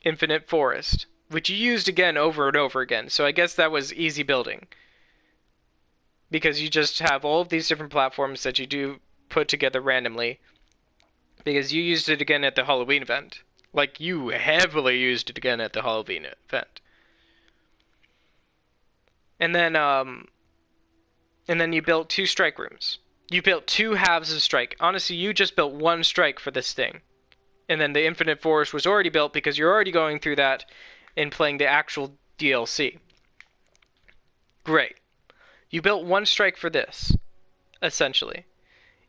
infinite forest, which you used again over and over again. So I guess that was easy building. Because you just have all of these different platforms that you do put together randomly. Because you used it again at the Halloween event. Like, you heavily used it again at the Halloween event. And then you built 2 strike rooms. You built 2 halves of strike. Honestly, you just built 1 strike for this thing. And then the Infinite Forest was already built because you're already going through that and playing the actual DLC. Great. You built 1 strike for this, essentially.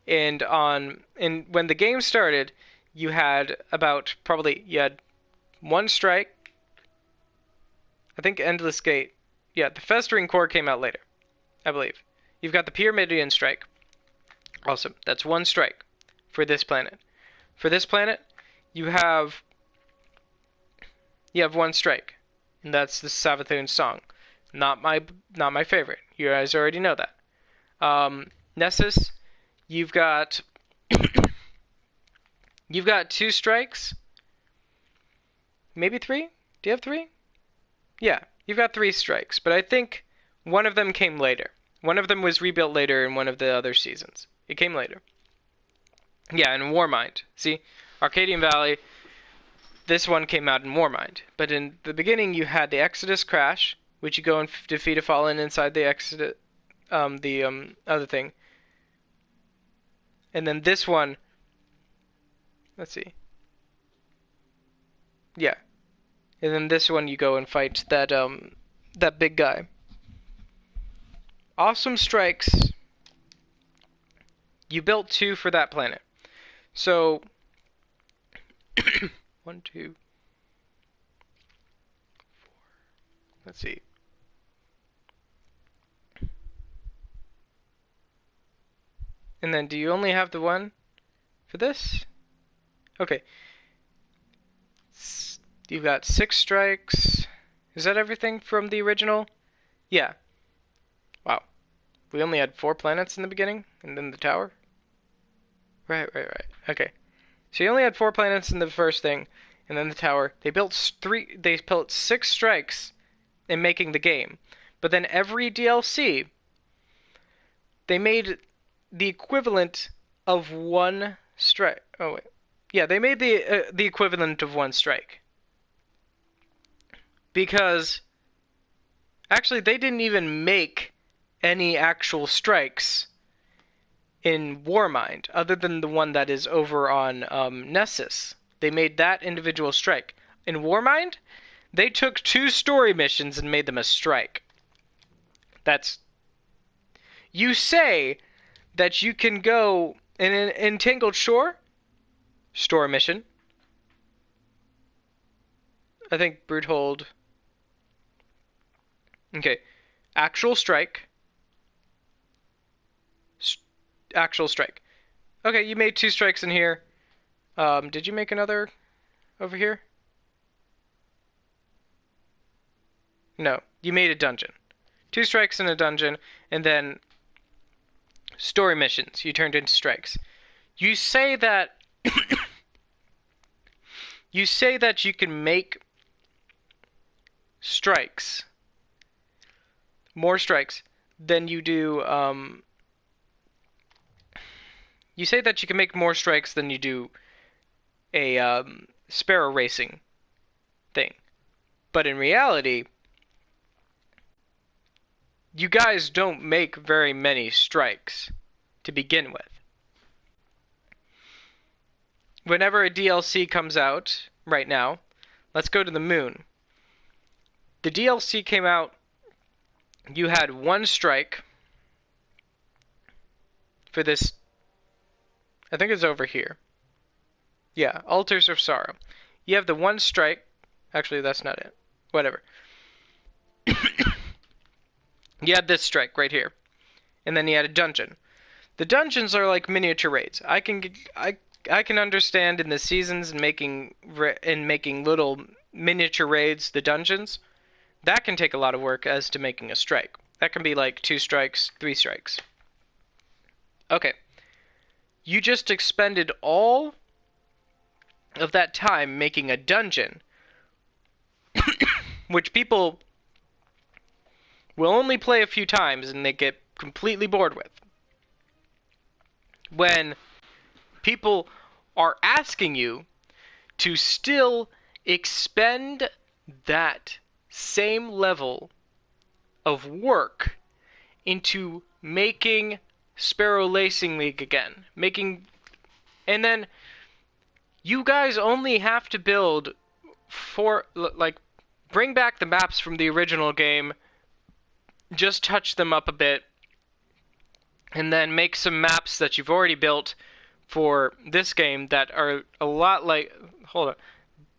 And when the game started, you had you had 1 strike. I think Endless Gate. Yeah, the Festering Core came out later, I believe. You've got the Pyramidion Strike. Awesome. That's 1 strike for this planet. For this planet, you have 1 strike, and that's the Savathun song. Not my favorite. You guys already know that. Nessus, you've got 2 strikes, maybe 3. Do you have 3? Yeah, you've got 3 strikes, but I think one of them came later. One of them was rebuilt later in one of the other seasons. It came later. Yeah, in Warmind. See, Arcadian Valley. This one came out in Warmind, but in the beginning you had the Exodus Crash, which you go and defeat a fallen inside the Exodus, other thing. And then this one, let's see. Yeah. And then this one you go and fight that big guy. Awesome strikes. You built 2 for that planet. So 1, 2, 4. Let's see. And then do you only have the 1 for this? Okay. You've got 6 strikes. Is that everything from the original? Yeah. Wow. We only had 4 planets in the beginning, and then the tower? Right. Okay. So you only had 4 planets in the first thing, and then the tower. They built 6 strikes in making the game. But then every DLC, they made the equivalent of 1 strike. Oh, wait. Yeah, they made the equivalent of 1 strike. Because, actually, they didn't even make any actual strikes in Warmind, other than the one that is over on Nessus. They made that individual strike. In Warmind, they took 2 story missions and made them a strike. That's... You say that you can go in an Entangled Shore, story mission. I think Bruthold... Okay. Actual strike. Actual strike. Okay, you made 2 strikes in here. Did you make another over here? No, you made a dungeon. 2 strikes in a dungeon, and then story missions you turned into strikes. You say that you say that you can make strikes, more strikes than you do. You say that you can make more strikes than you do a sparrow racing thing, but in reality, you guys don't make very many strikes to begin with. Whenever a DLC comes out right now, let's go to the moon. The DLC came out, you had 1 strike for this. I think it's over here. Yeah, Altars of Sorrow. You have the 1 strike. Actually, that's not it. Whatever. You had this strike right here. And then you had a dungeon. The dungeons are like miniature raids. I can understand in the seasons and making little miniature raids, the dungeons, that can take a lot of work as to making a strike. That can be like 2 strikes, 3 strikes. Okay. You just expended all of that time making a dungeon, which people will only play a few times and they get completely bored with. When people are asking you to still expend that same level of work into making Sparrow Lacing League again. And then you guys only have to build bring back the maps from the original game, just touch them up a bit, and then make some maps that you've already built for this game that are a lot like... Hold on.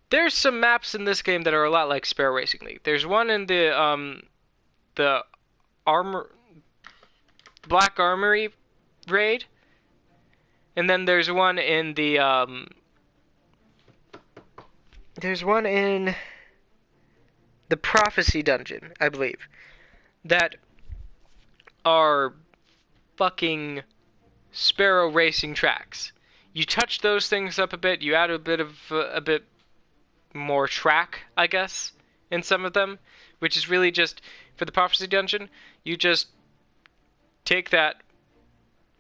There's some maps in this game that are a lot like Sparrow Racing League. There's one in the Black Armory raid, and then there's one in the Prophecy Dungeon, I believe, that are fucking Sparrow racing tracks. You touch those things up a bit, you add a bit more track, I guess, in some of them, which is really just, for the Prophecy Dungeon, you just take that,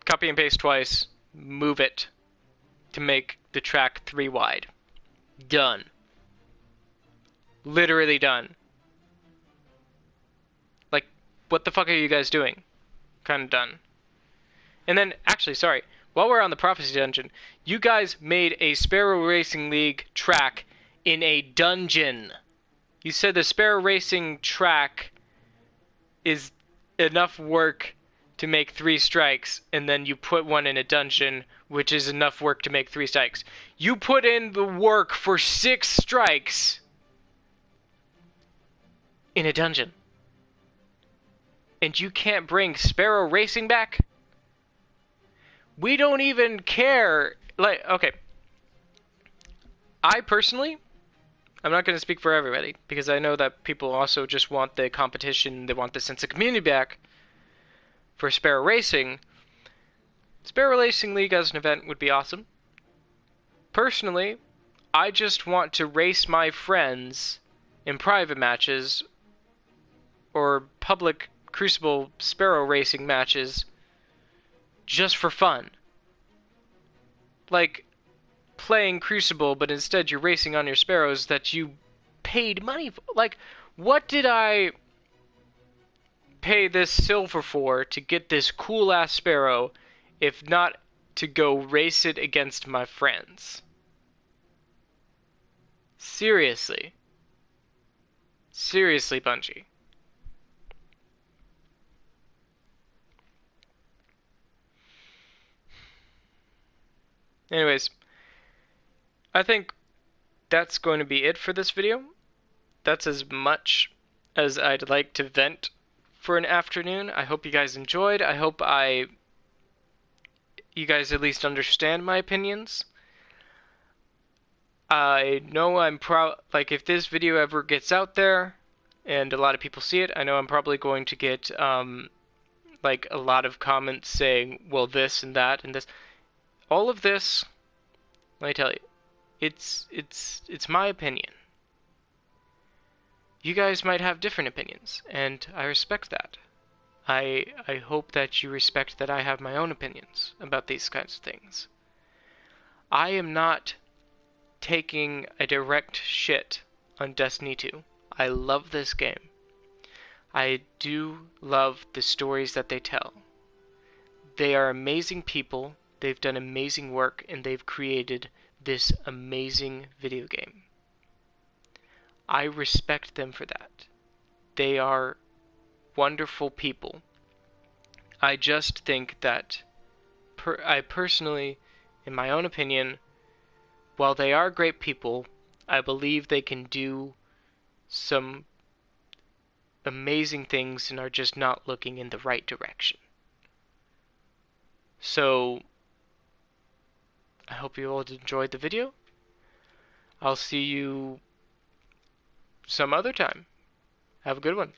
copy and paste twice, move it to make the track 3 wide. Done. Literally done. Like, what the fuck are you guys doing? Kind of done. And then, actually, sorry, while we're on the Prophecy Dungeon, you guys made a Sparrow Racing League track in a dungeon. You said the Sparrow Racing track is enough work to make 3 strikes, and then you put one in a dungeon, which is enough work to make 3 strikes. You put in the work for 6 strikes in a dungeon. And you can't bring Sparrow Racing back? We don't even care. Like, okay. I personally, I'm not going to speak for everybody, because I know that people also just want the competition, they want the sense of community back for Sparrow Racing. Sparrow Racing League as an event would be awesome. Personally, I just want to race my friends in private matches or public Crucible Sparrow Racing matches just for fun. Like playing Crucible, but instead you're racing on your Sparrows that you paid money for. Like, what did I pay this silver for to get this cool-ass Sparrow, if not to go race it against my friends? Seriously. Seriously, Bungie. Anyways, I think that's going to be it for this video. That's as much as I'd like to vent for an afternoon. I hope you guys enjoyed. I hope you guys at least understand my opinions. I know I'm like, if this video ever gets out there and a lot of people see it, I know I'm probably going to get like a lot of comments saying, well, this and that and this. All of this, let me tell you, it's my opinion. You guys might have different opinions, and I respect that. I hope that you respect that I have my own opinions about these kinds of things. I am not taking a direct shit on Destiny 2. I love this game. I do love the stories that they tell. They are amazing people, they've done amazing work, and they've created this amazing video game. I respect them for that. They are wonderful people. I just think that I personally, in my own opinion, while they are great people, I believe they can do some amazing things and are just not looking in the right direction. So, I hope you all enjoyed the video. I'll see you some other time. Have a good one.